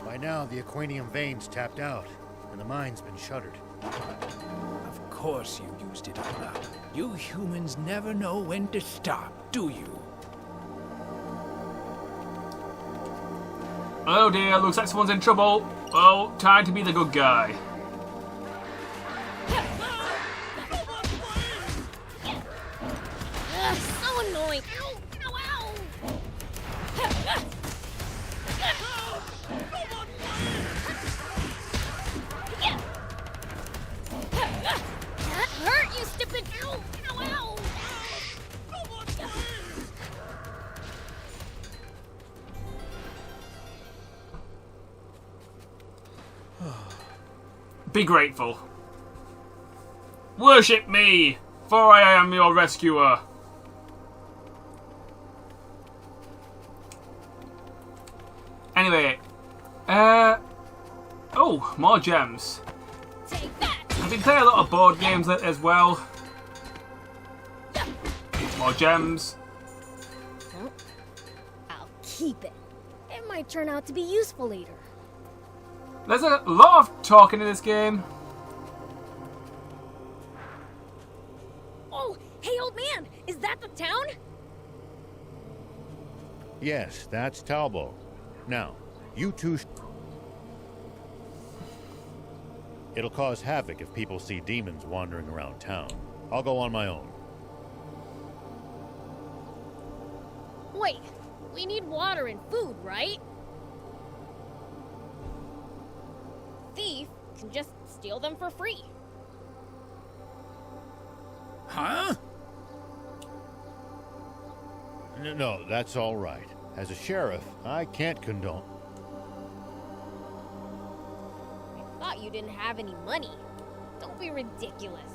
By now, the Aquanium vein's tapped out, and the mine's been shuttered. Of course you used it all up. You humans never know when to stop, do you? Oh dear, looks like someone's in trouble. Oh, time to be the good guy. Ugh, so annoying. Ow, ow, ow. That hurt, you stupid. Ow, ow, ow. Be grateful. Worship me, for I am your rescuer. Anyway, oh, more gems. Take that! I've been playing a lot of board games as well. More gems. Oh, I'll keep it. It might turn out to be useful later. There's a lot of talking in this game. Oh, hey old man, is that the town? Yes, that's Talbot. Now, you two... It'll cause havoc if people see demons wandering around town. I'll go on my own. Wait, we need water and food, right? Thief can just steal them for free. Huh? No, that's all right. As a sheriff, I can't condone... I thought you didn't have any money. Don't be ridiculous.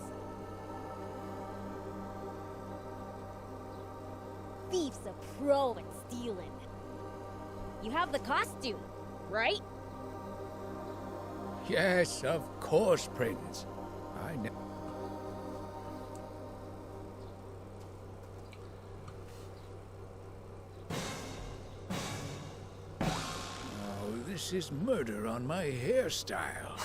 Thief's a pro at stealing. You have the costume, right? Yes, of course, Prince. I know. Oh, this is murder on my hairstyle.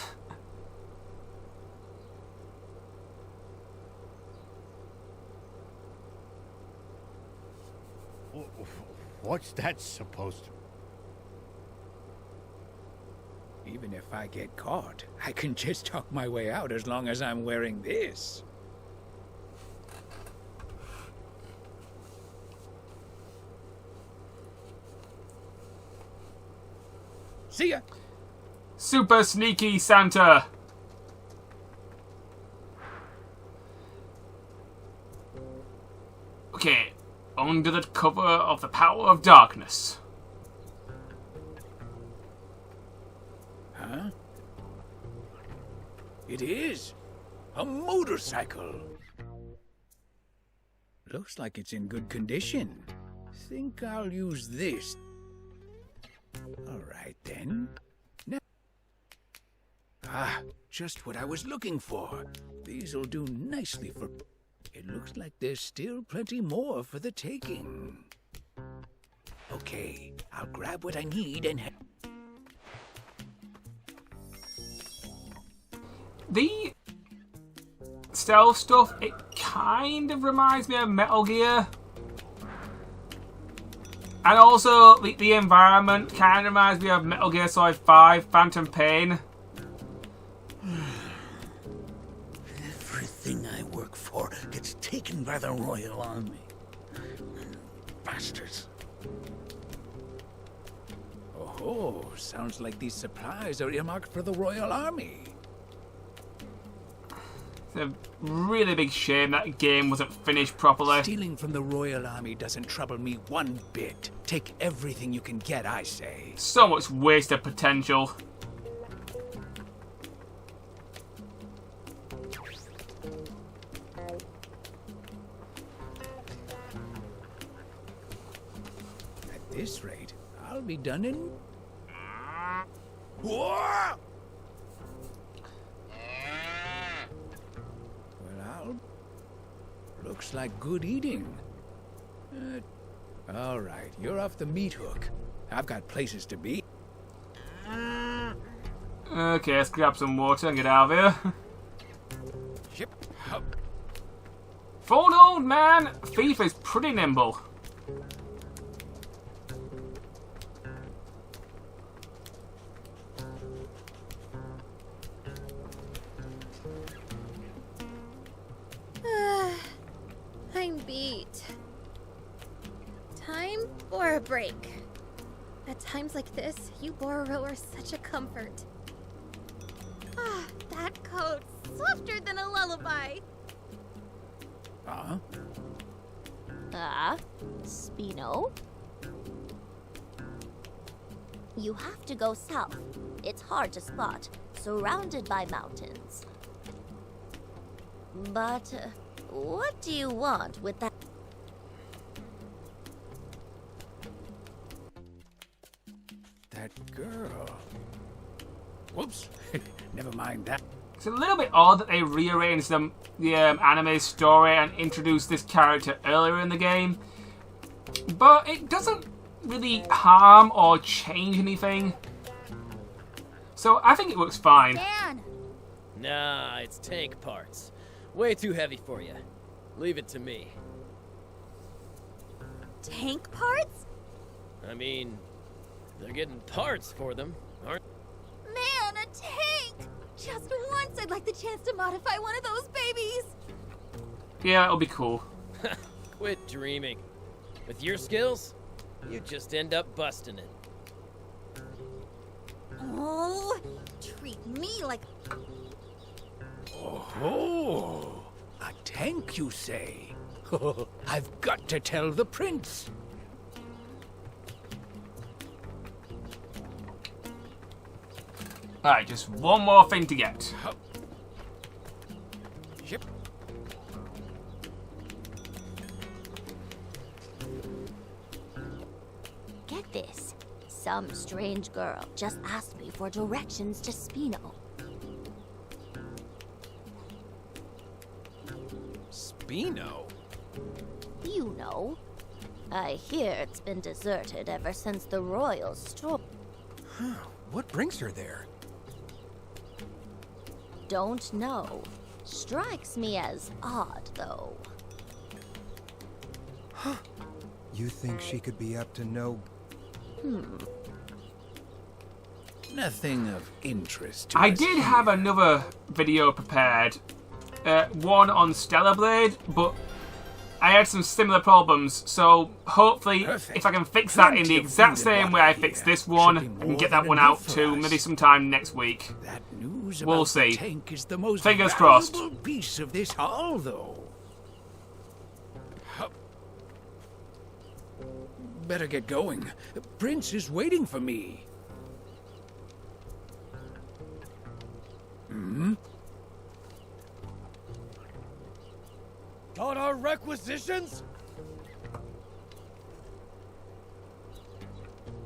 What's that supposed to... Even if I get caught, I can just talk my way out as long as I'm wearing this. See ya! Super sneaky Santa. Okay, under the cover of the power of darkness. Huh? It is a motorcycle. Looks like it's in good condition. Think I'll use this. All right then. Now. Ah, just what I was looking for. These'll do nicely for... It looks like there's still plenty more for the taking. Okay, I'll grab what I need and... The stealth stuff, it kind of reminds me of Metal Gear. And also, the environment kind of reminds me of Metal Gear Solid 5, Phantom Pain. Everything I work for gets taken by the Royal Army. Bastards. Oh, sounds like these supplies are earmarked for the Royal Army. It's a really big shame that game wasn't finished properly. Stealing from the Royal Army doesn't trouble me one bit. Take everything you can get, I say. So much wasted potential. At this rate, I'll be done in... Looks like good eating. All right, you're off the meat hook. I've got places to be. Okay, let's grab some water and get out of here. Yep. For an old man, Thief is pretty nimble. I'm beat. Time for a break. At times like this, you Bororo are such a comfort. Ah, that coat, softer than a lullaby. Spino? You have to go south. It's hard to spot, surrounded by mountains. But what do you want with that? That girl. Whoops. Never mind that. It's a little bit odd that they rearranged the anime story and introduced this character earlier in the game. But it doesn't really harm or change anything. So I think it works fine. Dan! Nah, it's tank parts. Way too heavy for you. Leave it to me. Tank parts? I mean, they're getting parts for them, aren't they? Man, a tank! Just once I'd like the chance to modify one of those babies! Yeah, it'll be cool. Quit dreaming. With your skills, you just end up busting it. Oh, treat me like... Oh, a tank, you say? I've got to tell the prince. Alright, just one more thing to get. Ship. Get this. Some strange girl just asked me for directions to Spino. Spino? You know. I hear it's been deserted ever since the royals struck. What brings her there? Don't know. Strikes me as odd, though. You think she could be up to no... Nothing of interest to I us did here. have another video prepared. One on Stellar Blade, but I had some similar problems, so hopefully Perfect. if I can fix that in the Plenty of exact food and same way I water fixed here. this one, Should be I can more get that than one enough out for too, us. maybe sometime next week. That news We'll about see. the tank is the most Fingers crossed. valuable piece of this haul, though. Better get going. The prince is waiting for me. Got our requisitions?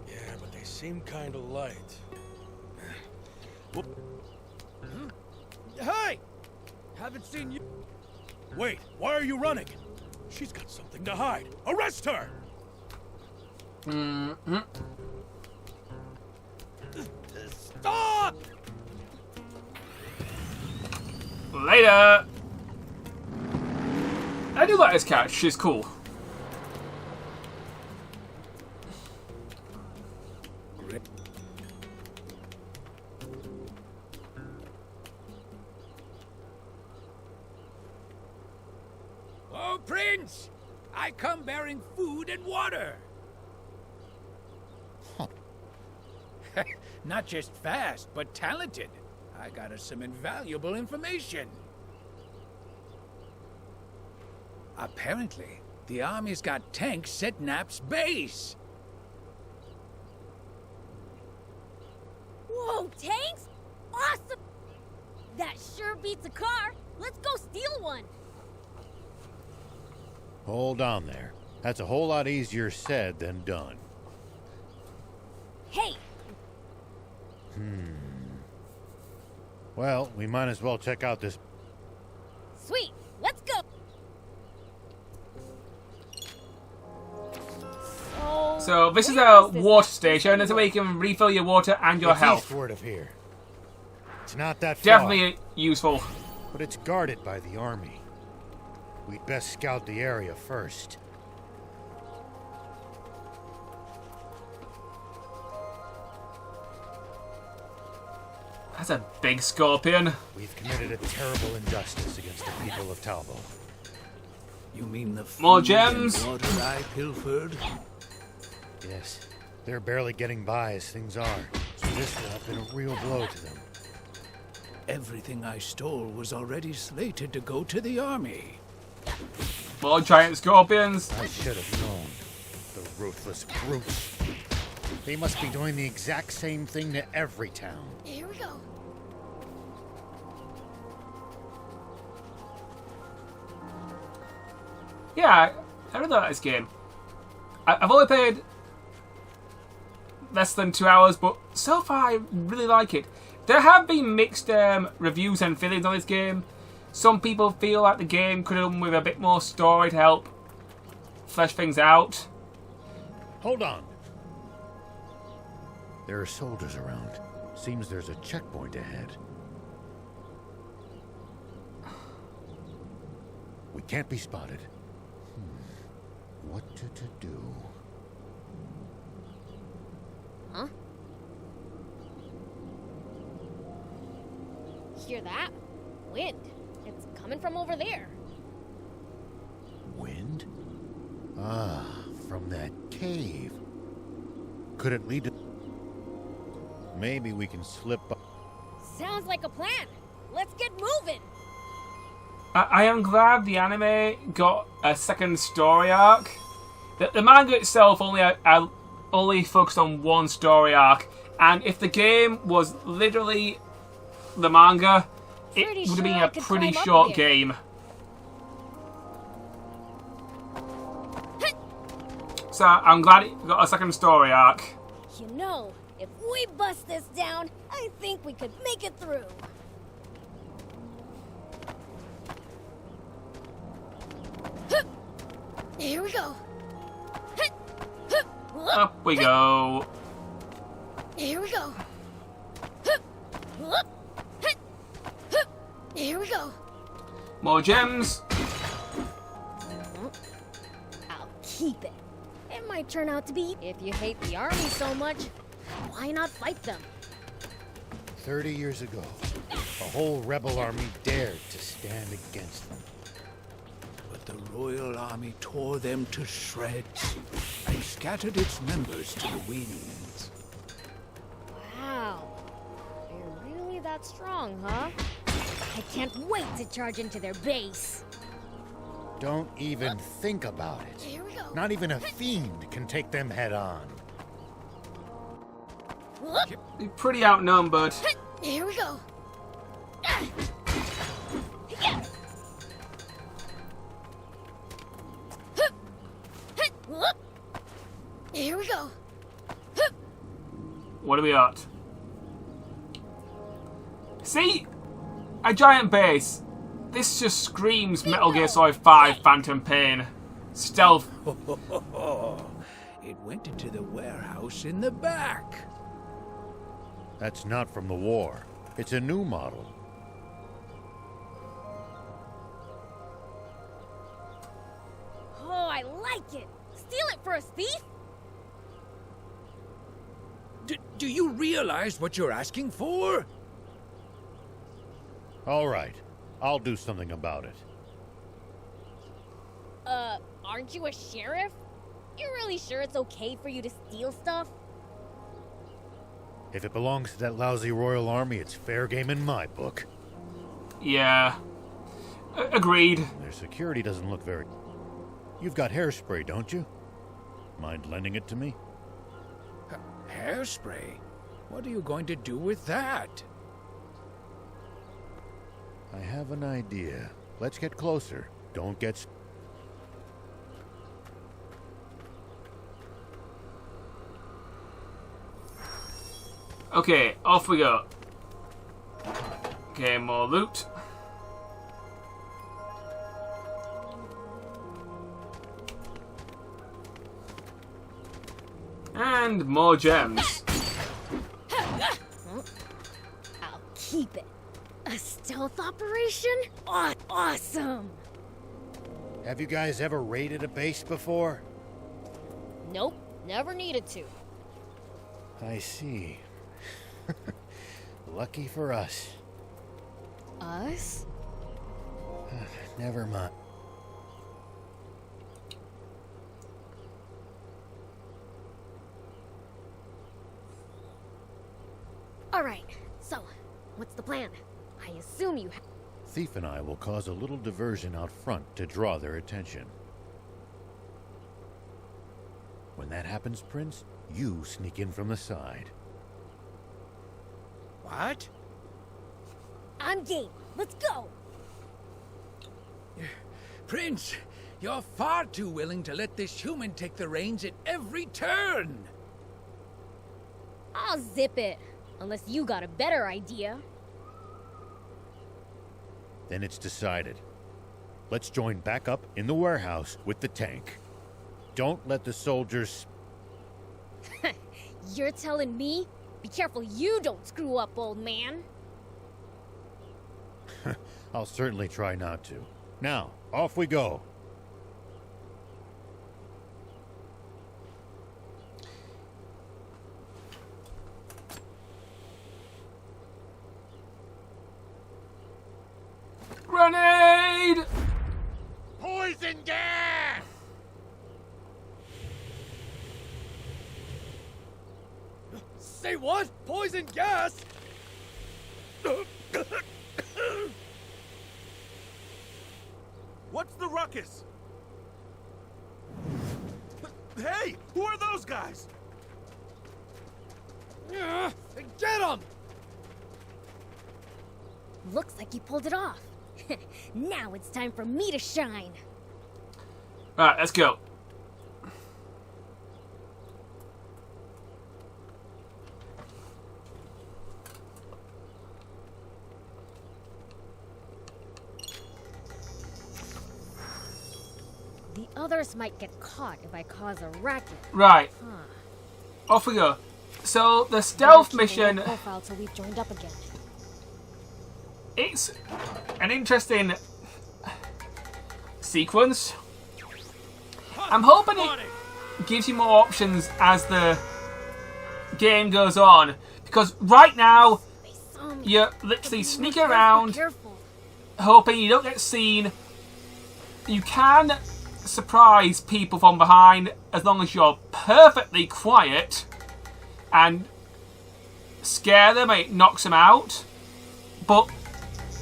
Yeah, but they seem kind of light. Hey! Haven't seen you... Wait, why are you running? She's got something to hide. Arrest her! Stop! Later! I do like this cat, she's cool. Oh, Prince! I come bearing food and water. Not just fast, but talented. I got us some invaluable information. Apparently, the army's got tanks at Nap's base. Whoa, tanks? Awesome! That sure beats a car. Let's go steal one. Hold on there. That's a whole lot easier said than done. Hey, Well, we might as well check out this... sweet. Let's go. So this is a water station, it's where you can refill your water and your It's health. eastward of here. It's not that far. Definitely useful. But it's guarded by the army. We'd best scout the area first. That's a big scorpion. We've committed a terrible injustice against the people of Talbo. You mean the food More gems? and water I pilfered? Yes, they're barely getting by as things are, so this will have been a real blow to them. Everything I stole was already slated to go to the army. More giant scorpions. I should have known. The ruthless brutes. They must be doing the exact same thing to every town. Here we go. Yeah, I really like this game. I've only played less than 2 hours, but so far I really like it. There have been mixed reviews and feelings on this game. Some people feel like the game could have done with a bit more story to help flesh things out. Hold on. There are soldiers around. Seems there's a checkpoint ahead. We can't be spotted. What to do? Huh? Hear that? Wind. It's coming from over there. Wind? Ah, from that cave. Could it lead to... Maybe we can slip up. Sounds like a plan. Let's get moving. I am glad the anime got a second story arc. The manga itself only focused on one story arc, and if the game was literally the manga, it would have been a pretty short game. So I'm glad it got a second story arc. You know, if we bust this down, I think we could make it through. Here we go. Up we go. Here we go. Here we go. More gems. I'll keep it. It might turn out to be. If you hate the army so much, why not fight them? 30 years ago, a whole rebel army dared to stand against them. But the Royal Army tore them to shreds and scattered its members to the winds. Wow. They're really that strong, huh? I can't wait to charge into their base. Don't even think about it. Here we go. Not even a fiend can take them head on. They're pretty outnumbered. Here we go. Here we go. What are we at? See? A giant base. This just screams Metal Gear Solid 5 Phantom Pain. Stealth. It went into the warehouse in the back. That's not from the war. It's a new model. Oh, I like it. Steal it for a thief? Do you realize what you're asking for? All right. I'll do something about it. Aren't you a sheriff? You're really sure it's okay for you to steal stuff? If it belongs to that lousy Royal Army, it's fair game in my book. Yeah. Agreed. Their security doesn't look very... You've got hairspray, don't you? Mind lending it to me? Hairspray? What are you going to do with that? I have an idea. Let's get closer. Don't get... Okay, off we go. Okay, more loot. And more gems. I'll keep it. A stealth operation? Awesome! Have you guys ever raided a base before? Nope, never needed to. I see. Lucky for us. Us? Never mind. Alright, so, what's the plan? I assume you have... Thief and I will cause a little diversion out front to draw their attention. When that happens, Prince, You sneak in from the side. What? I'm game. Let's go. Prince, you're far too willing to let this human take the reins at every turn. I'll zip it. Unless you got a better idea. Then it's decided. Let's join back up in the warehouse with the tank. Don't let the soldiers... You're telling me? Be careful you don't screw up, old man. I'll certainly try not to. Now, off we go. Grenade! Poison gas! Say what? Poison gas? What's the ruckus? Hey, who are those guys? Get them! Looks like you pulled it off. Now it's time for me to shine. Alright, let's go. The others might get caught if I cause a racket. Right. Huh. Off we go. So, the stealth mission... Profile till we've joined up again. It's an interesting sequence. I'm hoping it gives you more options as the game goes on, because right now you're literally sneaking around hoping you don't get seen. You can surprise people from behind as long as you're perfectly quiet and scare them, it knocks them out. But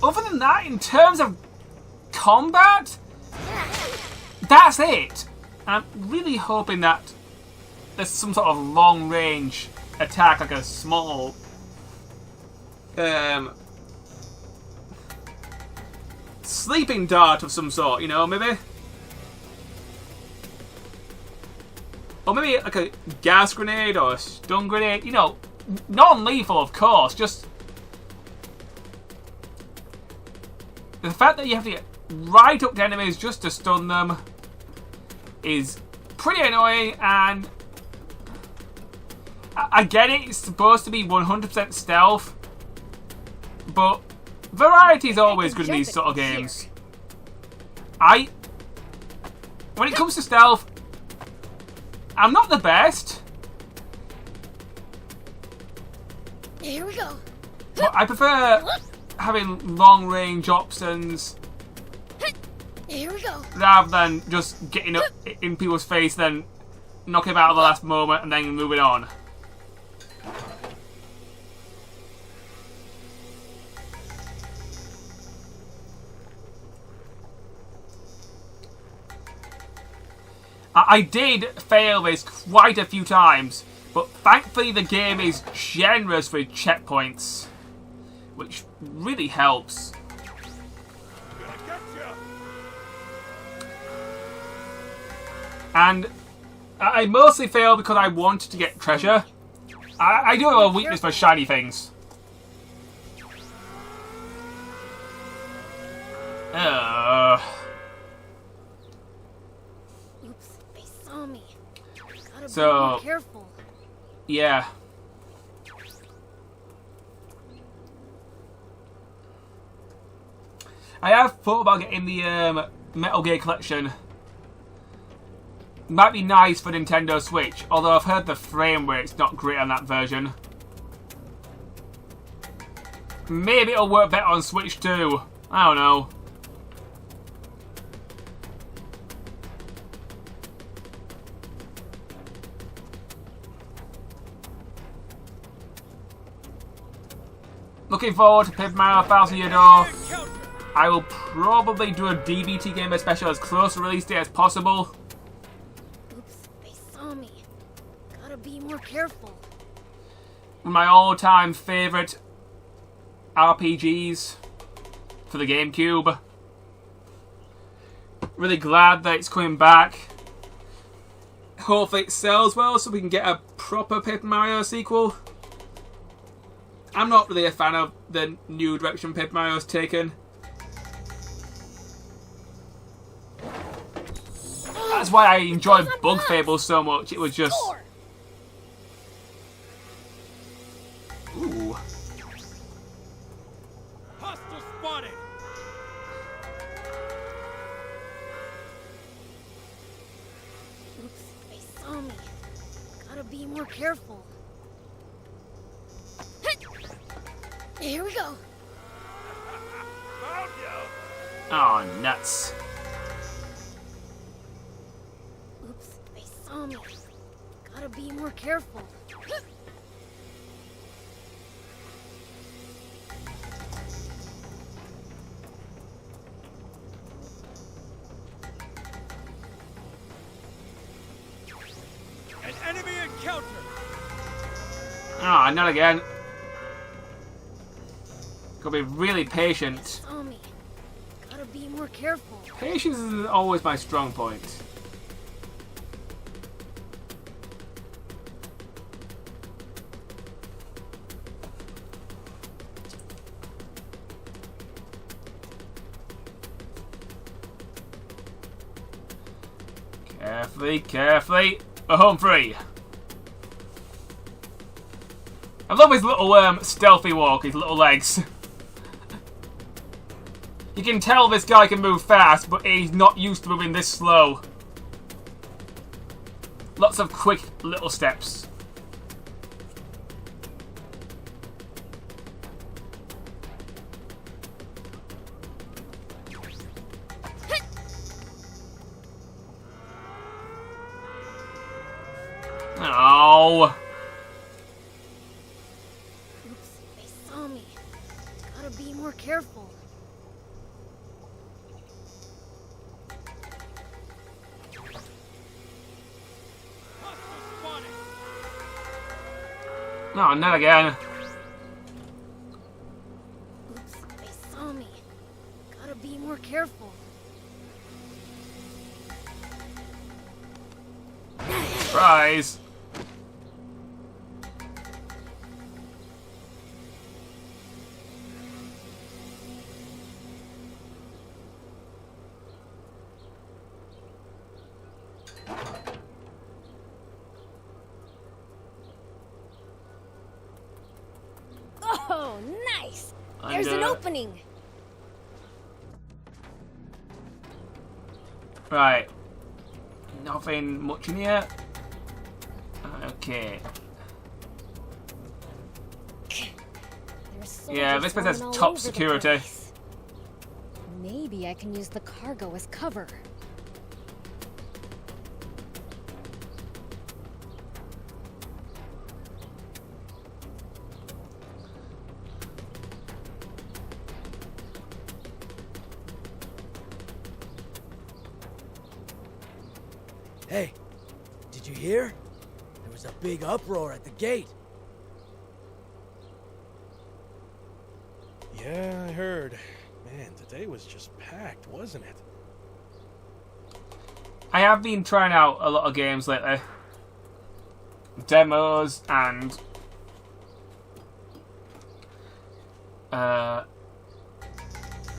other than that, in terms of combat, that's it. I'm really hoping that there's some sort of long-range attack, like a small sleeping dart of some sort, you know, maybe? Or maybe like a gas grenade or a stun grenade, you know, non-lethal of course, just... The fact that you have to get right up to enemies just to stun them is pretty annoying, and I get it, it's supposed to be 100% stealth, but variety is always good in these sort of games. When it comes to stealth, I'm not the best. Here we go. But I prefer having long-range options Here we go. rather than just getting up in people's face, then knocking them out at the last moment and then moving on. I did fail this quite a few times, but thankfully the game is generous with checkpoints, which really helps. And I mostly fail because I wanted to get treasure. I do have a weakness for shiny things. Oops, they saw me. Gotta So, be more careful. Yeah. I have thought about getting the Metal Gear Collection. Might be nice for Nintendo Switch, although I've heard the frame rate's not great on that version. Maybe it'll work better on Switch too. I don't know. Looking forward to Paper Mario 1000 Year Door. I will probably do a DBTGamer special as close to release date as possible. Oops, they saw me. Gotta be more more careful. One of my all-time favourite RPGs for the GameCube. Really glad that it's coming back. Hopefully it sells well so we can get a proper Paper Mario sequel. I'm not really a fan of the new direction Paper Mario's taken. That's why I enjoyed Bug Fable so much. It was just... Ooh. Hostile spotted! Oops, they saw me. Gotta be more careful. Here we go. Found you! Oh, nuts. Oops, they saw me. Gotta be more careful. An enemy encounter! Ah, not again. Gotta be really patient. Saw me. Gotta be more careful. Patience isn't always my strong point. Carefully, carefully. We're home free. I love his little stealthy walk, his little legs. You can tell this guy can move fast, but he's not used to moving this slow. Lots of quick little steps. Oh. Oops, they saw me. Gotta be more careful. No, not again. Oops, they saw me. Gotta be more careful. Surprise. Oh, nice! There's an opening! Right. Nothing much in here. Okay. Yeah, this place has top security. Maybe I can use the cargo as cover. Hey, did you hear? There was a big uproar at the gate. Yeah, I heard. Man, today was just packed, wasn't it? I have been trying out a lot of games lately. Demos and... yeah,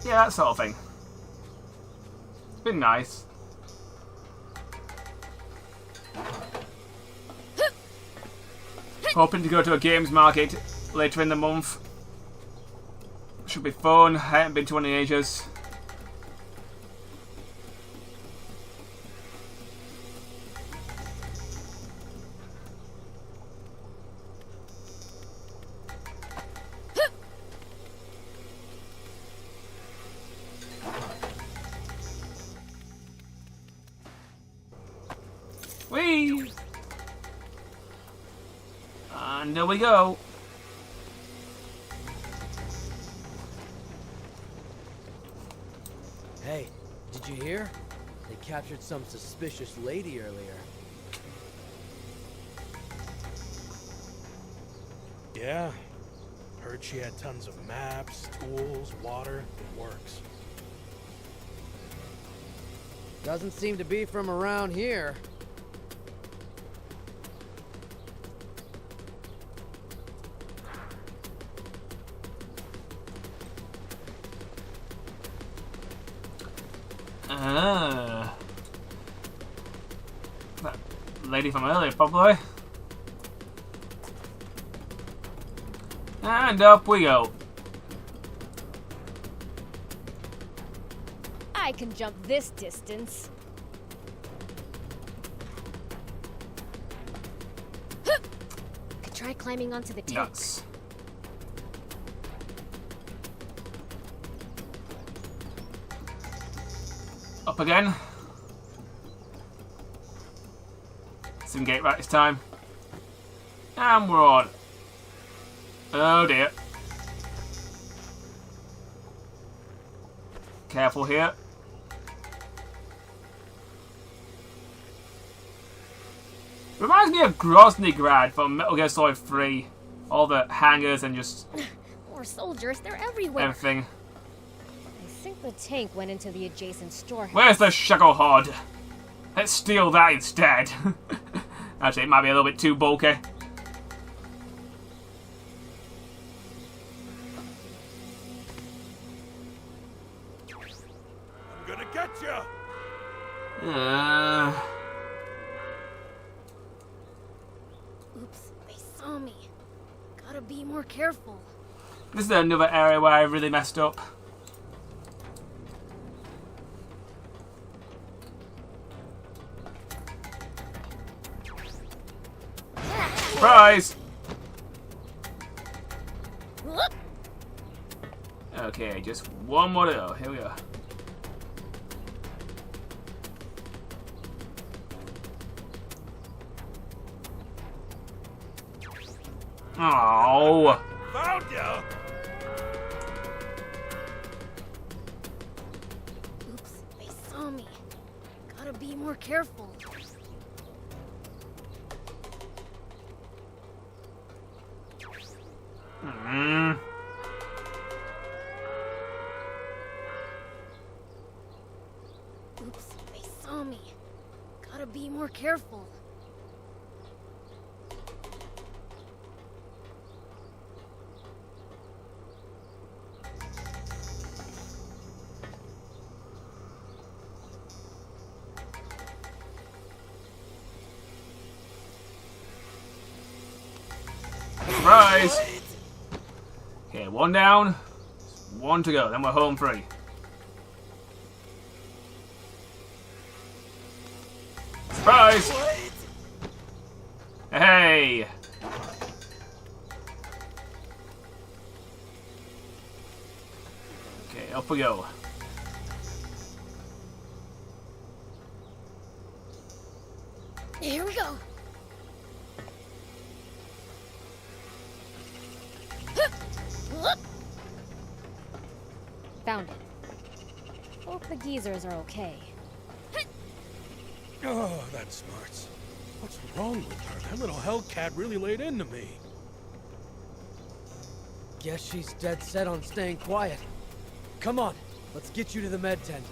that sort of thing. It's been nice. Hoping to go to a games market later in the month. Should be fun. I haven't been to one in ages. Whee! And there we go. Hey, did you hear? They captured some suspicious lady earlier. Yeah. Heard she had tons of maps, tools, water, the works. Doesn't seem to be from around here. That lady from earlier, probably. And up we go. I can jump this distance. Could try climbing onto the tank. Nuts. Up again. Some gate right this time. And we're on. Oh dear. Careful here. Reminds me of Groznygrad from Metal Gear Solid 3. All the hangars and just More soldiers, they're everywhere. everything. I think the tank went into the adjacent storehouse. Where's the Shugglehod? Let's steal that instead. Actually, it might be a little bit too bulky. I'm gonna get you! Oops, they saw me. Gotta be more careful. This is another area where I really messed up. Surprise! Okay, just one more to go. Here we go. Oh! Found ya! Oops, they saw me. Gotta be more careful. Oops, they saw me. Gotta be more careful. Surprise! Okay, one down, one to go, then we're home free. Surprise! Hey! Okay, up we go. Here we go. Found it. Hope the geezers are okay. Oh, that smarts. What's wrong with her? That little hellcat really laid into me. Guess she's dead set on staying quiet. Come on, let's get you to the med tent.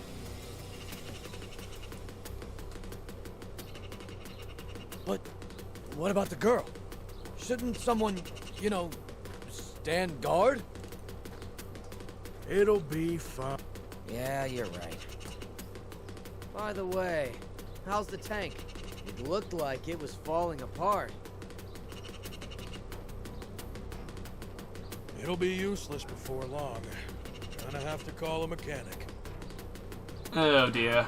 But what about the girl? Shouldn't someone, you know, stand guard? It'll be fine. Yeah, you're right. By the way, how's the tank? It looked like it was falling apart. It'll be useless before long. Gonna have to call a mechanic. Oh dear.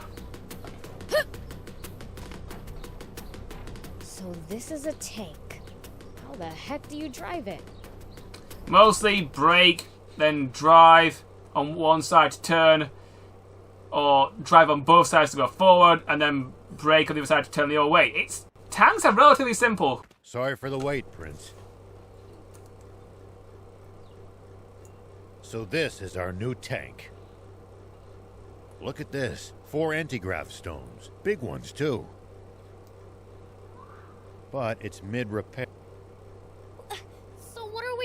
So this is a tank. How the heck do you drive it? Mostly brake, then drive on one side to turn, or drive on both sides to go forward, and then brake on the other side to turn the other way. Tanks are relatively simple. Sorry for the wait, Prince. So this is our new tank. Look at this. 4 anti-grav stones. Big ones, too. But it's mid-repair. So what are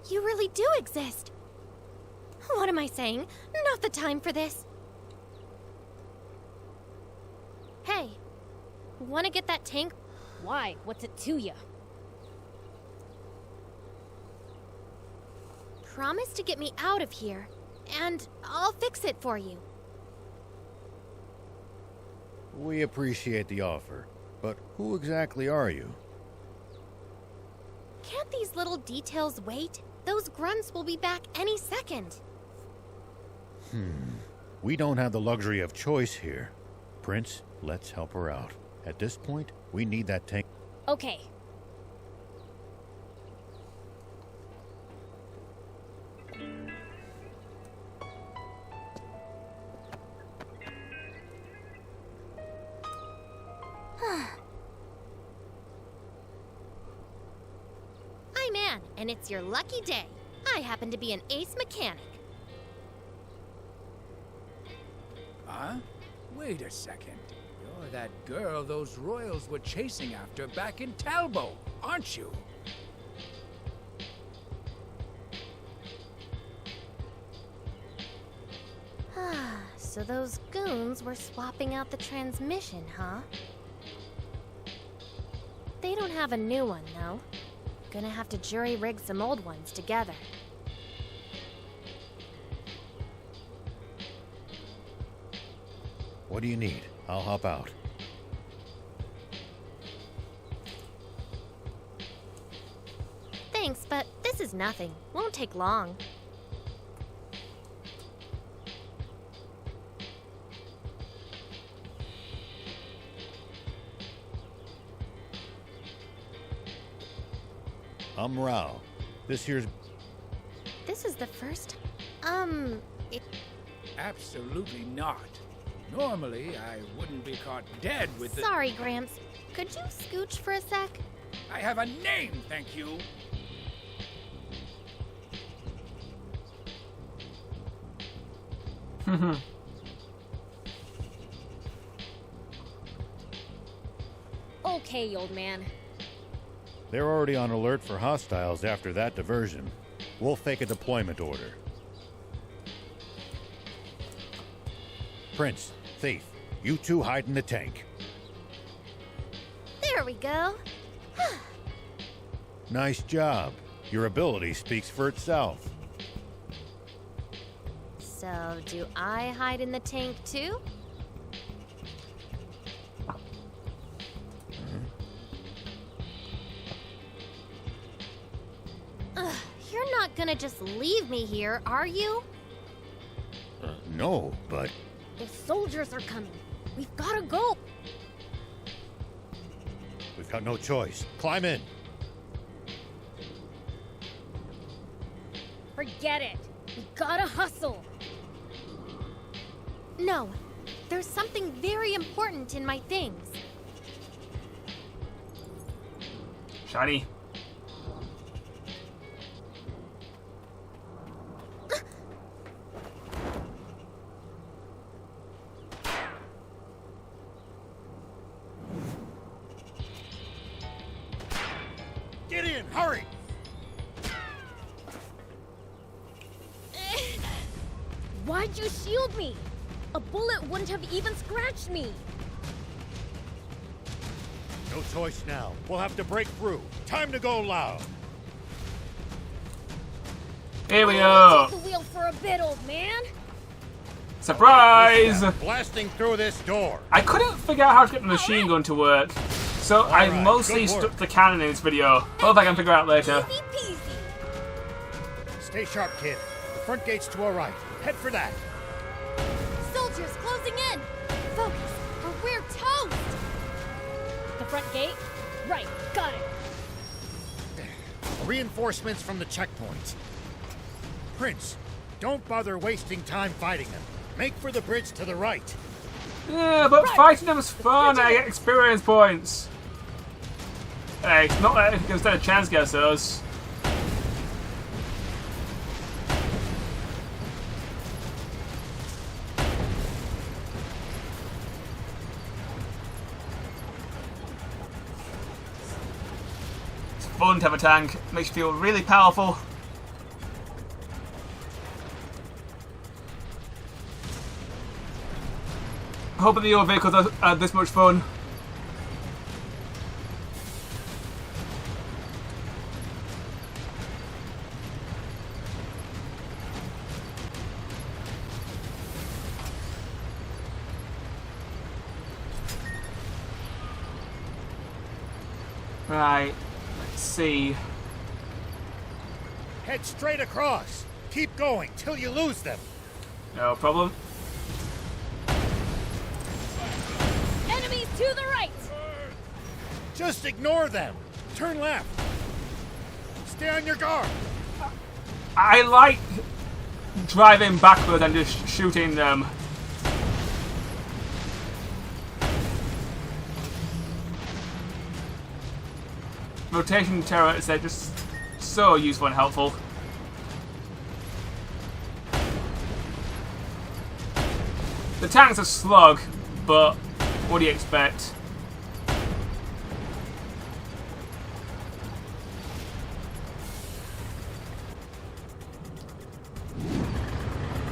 You really do exist. What am I saying? Not the time for this. Hey, wanna get that tank? Why? What's it to you? Promise to get me out of here, and I'll fix it for you. We appreciate the offer, but who exactly are you? Can't these little details wait? Those grunts will be back any second. We don't have the luxury of choice here. Prince, let's help her out. At this point, we need that tank. Okay. I'm Anne, and it's your lucky day. I happen to be an ace mechanic. Huh? Wait a second. You're that girl those royals were chasing after back in Talbot, aren't you? So those goons were swapping out the transmission, huh? They don't have a new one, though. Gonna have to jury-rig some old ones together. What do you need? I'll help out. Thanks, but this is nothing. Won't take long. I'm Rao. This here's... This is the first... Absolutely not. Normally, I wouldn't be caught dead with the... Sorry, Gramps. Could you scooch for a sec? I have a name, thank you. Okay, old man. They're already on alert for hostiles after that diversion. We'll fake a deployment order. Prince, Thief, you two hide in the tank. There we go. Nice job. Your ability speaks for itself. So, do I hide in the tank too? You're not gonna just leave me here, are you? No, but... The soldiers are coming. We've gotta go. We've got no choice. Climb in. Forget it. We gotta hustle. No, there's something very important in my things. Shiny. Get in, hurry! Why'd you shield me? A bullet wouldn't have even scratched me. No choice now. We'll have to break through. Time to go loud. Here we go. Take the wheel for a bit, old man. Surprise! Blasting through this door. I couldn't figure out how to get the machine gun to work, so I right, mostly good work. stuck the cannon in this video. Hope I can figure out later. Easy peasy. Stay sharp, kid. The front gate's to our right. Head for that. Soldiers closing in! Focus, or we're toast! The front gate? Right, got it. Reinforcements from the checkpoint. Prince, don't bother wasting time fighting them. Make for the bridge to the right. Yeah, but fighting them is fun. I get experience points. Hey, it's not that it gives them a chance, guess those. It's fun to have a tank. Makes you feel really powerful. hoping the old vehicles are this much fun. Right, let's see. Head straight across. Keep going till you lose them. No problem. Enemies to the right! Just ignore them. Turn left. Stay on your guard. I like driving backwards and just shooting them. Rotation turrets are just so useful and helpful. The tank's a slug, but what do you expect?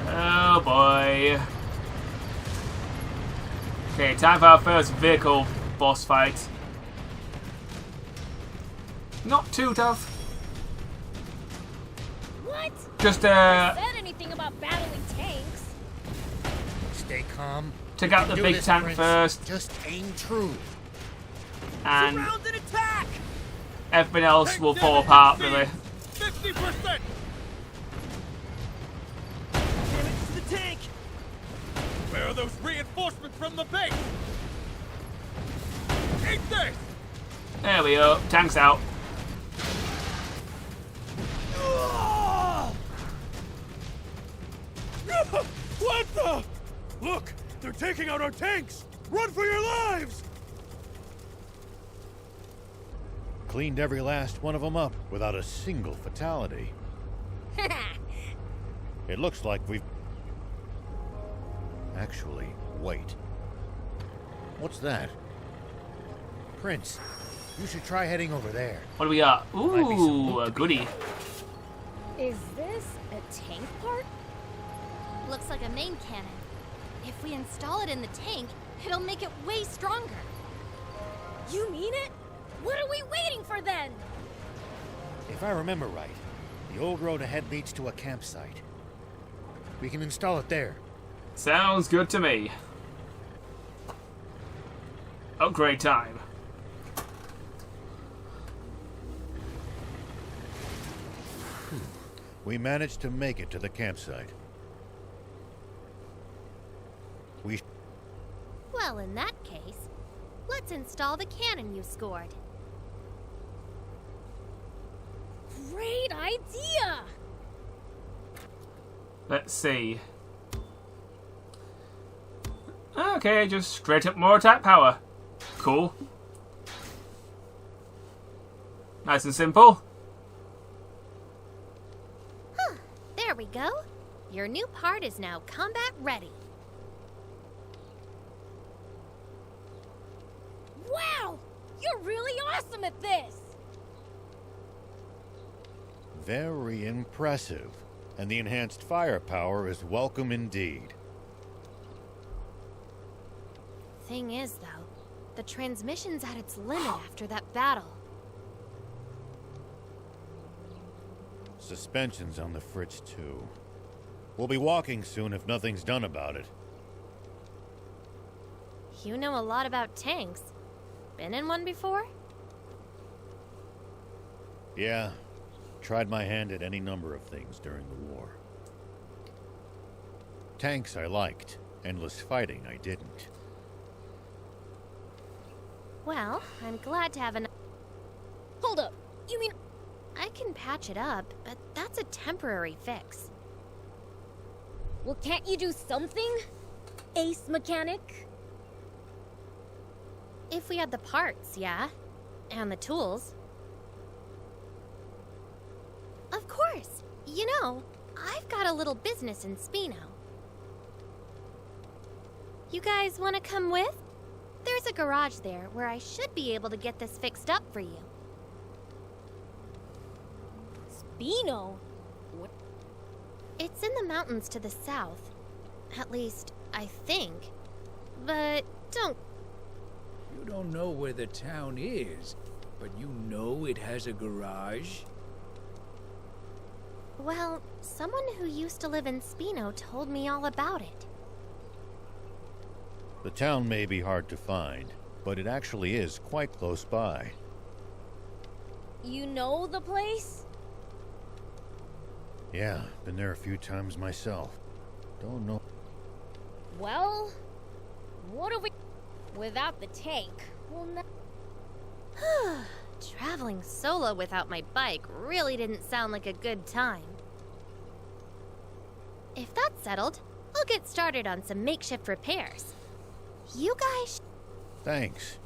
Oh boy. Okay, time for our first vehicle boss fight. Not too tough. What? Just Said anything about battling tanks? Stay calm. take out the big tank first. Just aim true. And Surround and attack! everything else will fall apart, really. 50%! Damage to the tank! Where are those reinforcements from the base? Eat this! There we go. Tank's out. What the? Look! They're taking out our tanks! Run for your lives! Cleaned every last one of them up without a single fatality. It looks like we've... Actually, wait. What's that? Prince, you should try heading over there. What do we got? Might be some Ooh, loot a to be goodie. had. Is this a tank part? Looks like a main cannon. If we install it in the tank, it'll make it way stronger. You mean it? What are we waiting for then? If I remember right, the old road ahead leads to a campsite. We can install it there. Sounds good to me. Upgrade time. We managed to make it to the campsite. Well, in that case, let's install the cannon you scored. Great idea! Let's see. Okay, just straight up more attack power. Cool. Nice and simple. Huh, there we go. Your new part is now combat ready. Wow! You're really awesome at this! Very impressive. And the enhanced firepower is welcome indeed. Thing is, though, the transmission's at its limit after that battle. Suspension's on the fritz too. We'll be walking soon if nothing's done about it. You know a lot about tanks. Been in one before? Yeah. Tried my hand at any number of things during the war. Tanks I liked. Endless fighting I didn't. Well, I'm glad to have an... Hold up, you mean... I can patch it up, but that's a temporary fix. Well, can't you do something? Ace mechanic? If we had the parts, yeah. And the tools. Of course. You know, I've got a little business in Spino. You guys want to come with? There's a garage there where I should be able to get this fixed up for you. Spino? What? It's in the mountains to the south. At least, I think. but don't. You don't know where the town is, but you know it has a garage? Well, someone who used to live in Spino told me all about it. The town may be hard to find, but it actually is quite close by. You know the place? Yeah, been there a few times myself. Don't know. Well, what do we... Without the tank, we'll never... Traveling solo without my bike really didn't sound like a good time. If that's settled, I'll get started on some makeshift repairs. You guys... Thanks.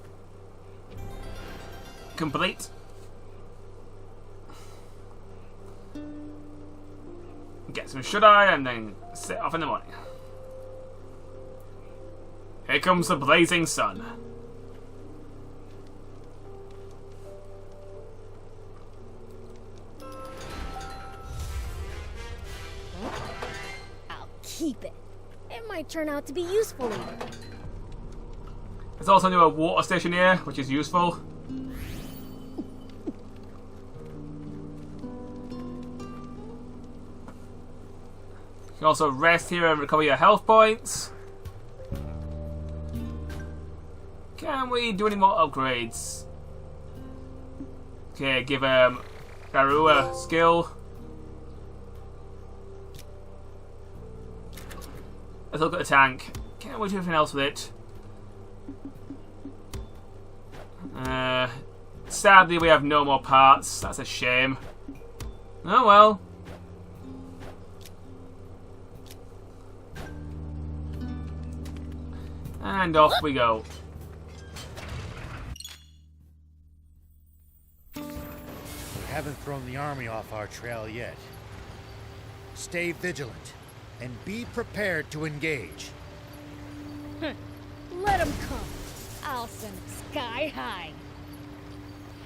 Complete. Get some shut-eye and then set off in the morning. Here comes the blazing sun. I'll keep it. It might turn out to be useful later. There's also a water station here, which is useful. You can also rest here and recover your health points. Can we do any more upgrades? Okay, give Garu a skill. Let's look at the tank. Can we do anything else with it? Sadly, we have no more parts. That's a shame. Oh well. And off we go. We haven't thrown the army off our trail yet. Stay vigilant and be prepared to engage. Let them come. I'll send them sky high.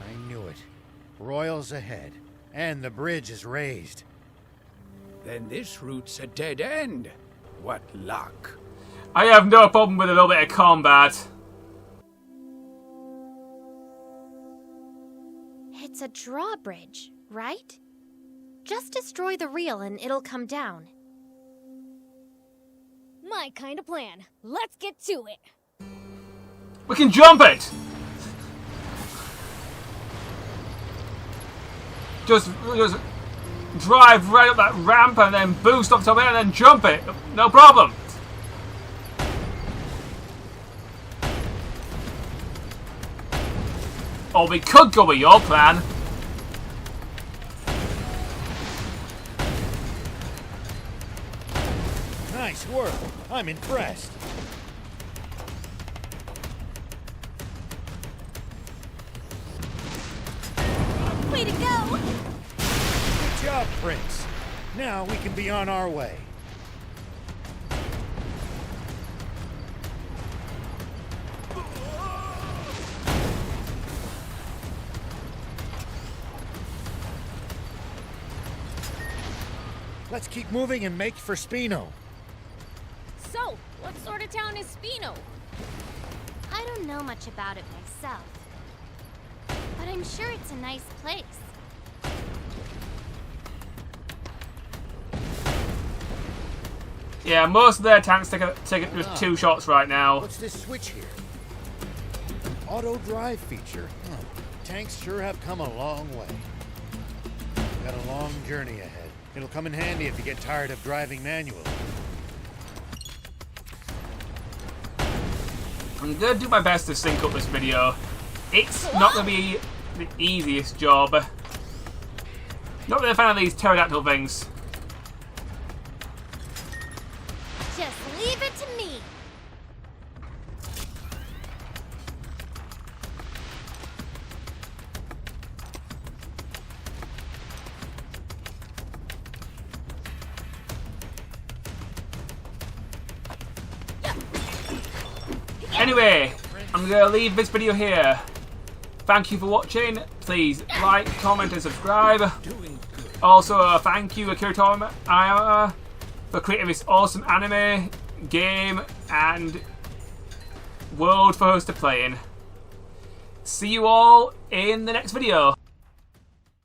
I knew it. Royals ahead, and the bridge is raised. Then this route's a dead end. What luck. I have no problem with a little bit of combat. It's a drawbridge, right? Just destroy the reel and it'll come down. My kind of plan. Let's get to it. We can jump it! Just drive right up that ramp and then boost up top of it and then jump it. No problem. Or we could go with your plan. Nice work. I'm impressed. Way to go! Good job, Prince. Now we can be on our way. Let's keep moving and make for Spino. So, what sort of town is Spino? I don't know much about it myself, but I'm sure it's a nice place. Yeah, most of their tanks take just 2 shots right now. What's this switch here? Auto drive feature. Tanks sure have come a long way. Got a long journey ahead. It'll come in handy if you get tired of driving manually. I'm gonna do my best to sync up this video. It's not gonna be the easiest job. Not really a fan of these pterodactyl things. Just leave it to me. Anyway, I'm going to leave this video here. Thank you for watching. Please like, comment and subscribe. Also, thank you Akira Toriyama for creating this awesome anime, game and world for us to play in. See you all in the next video.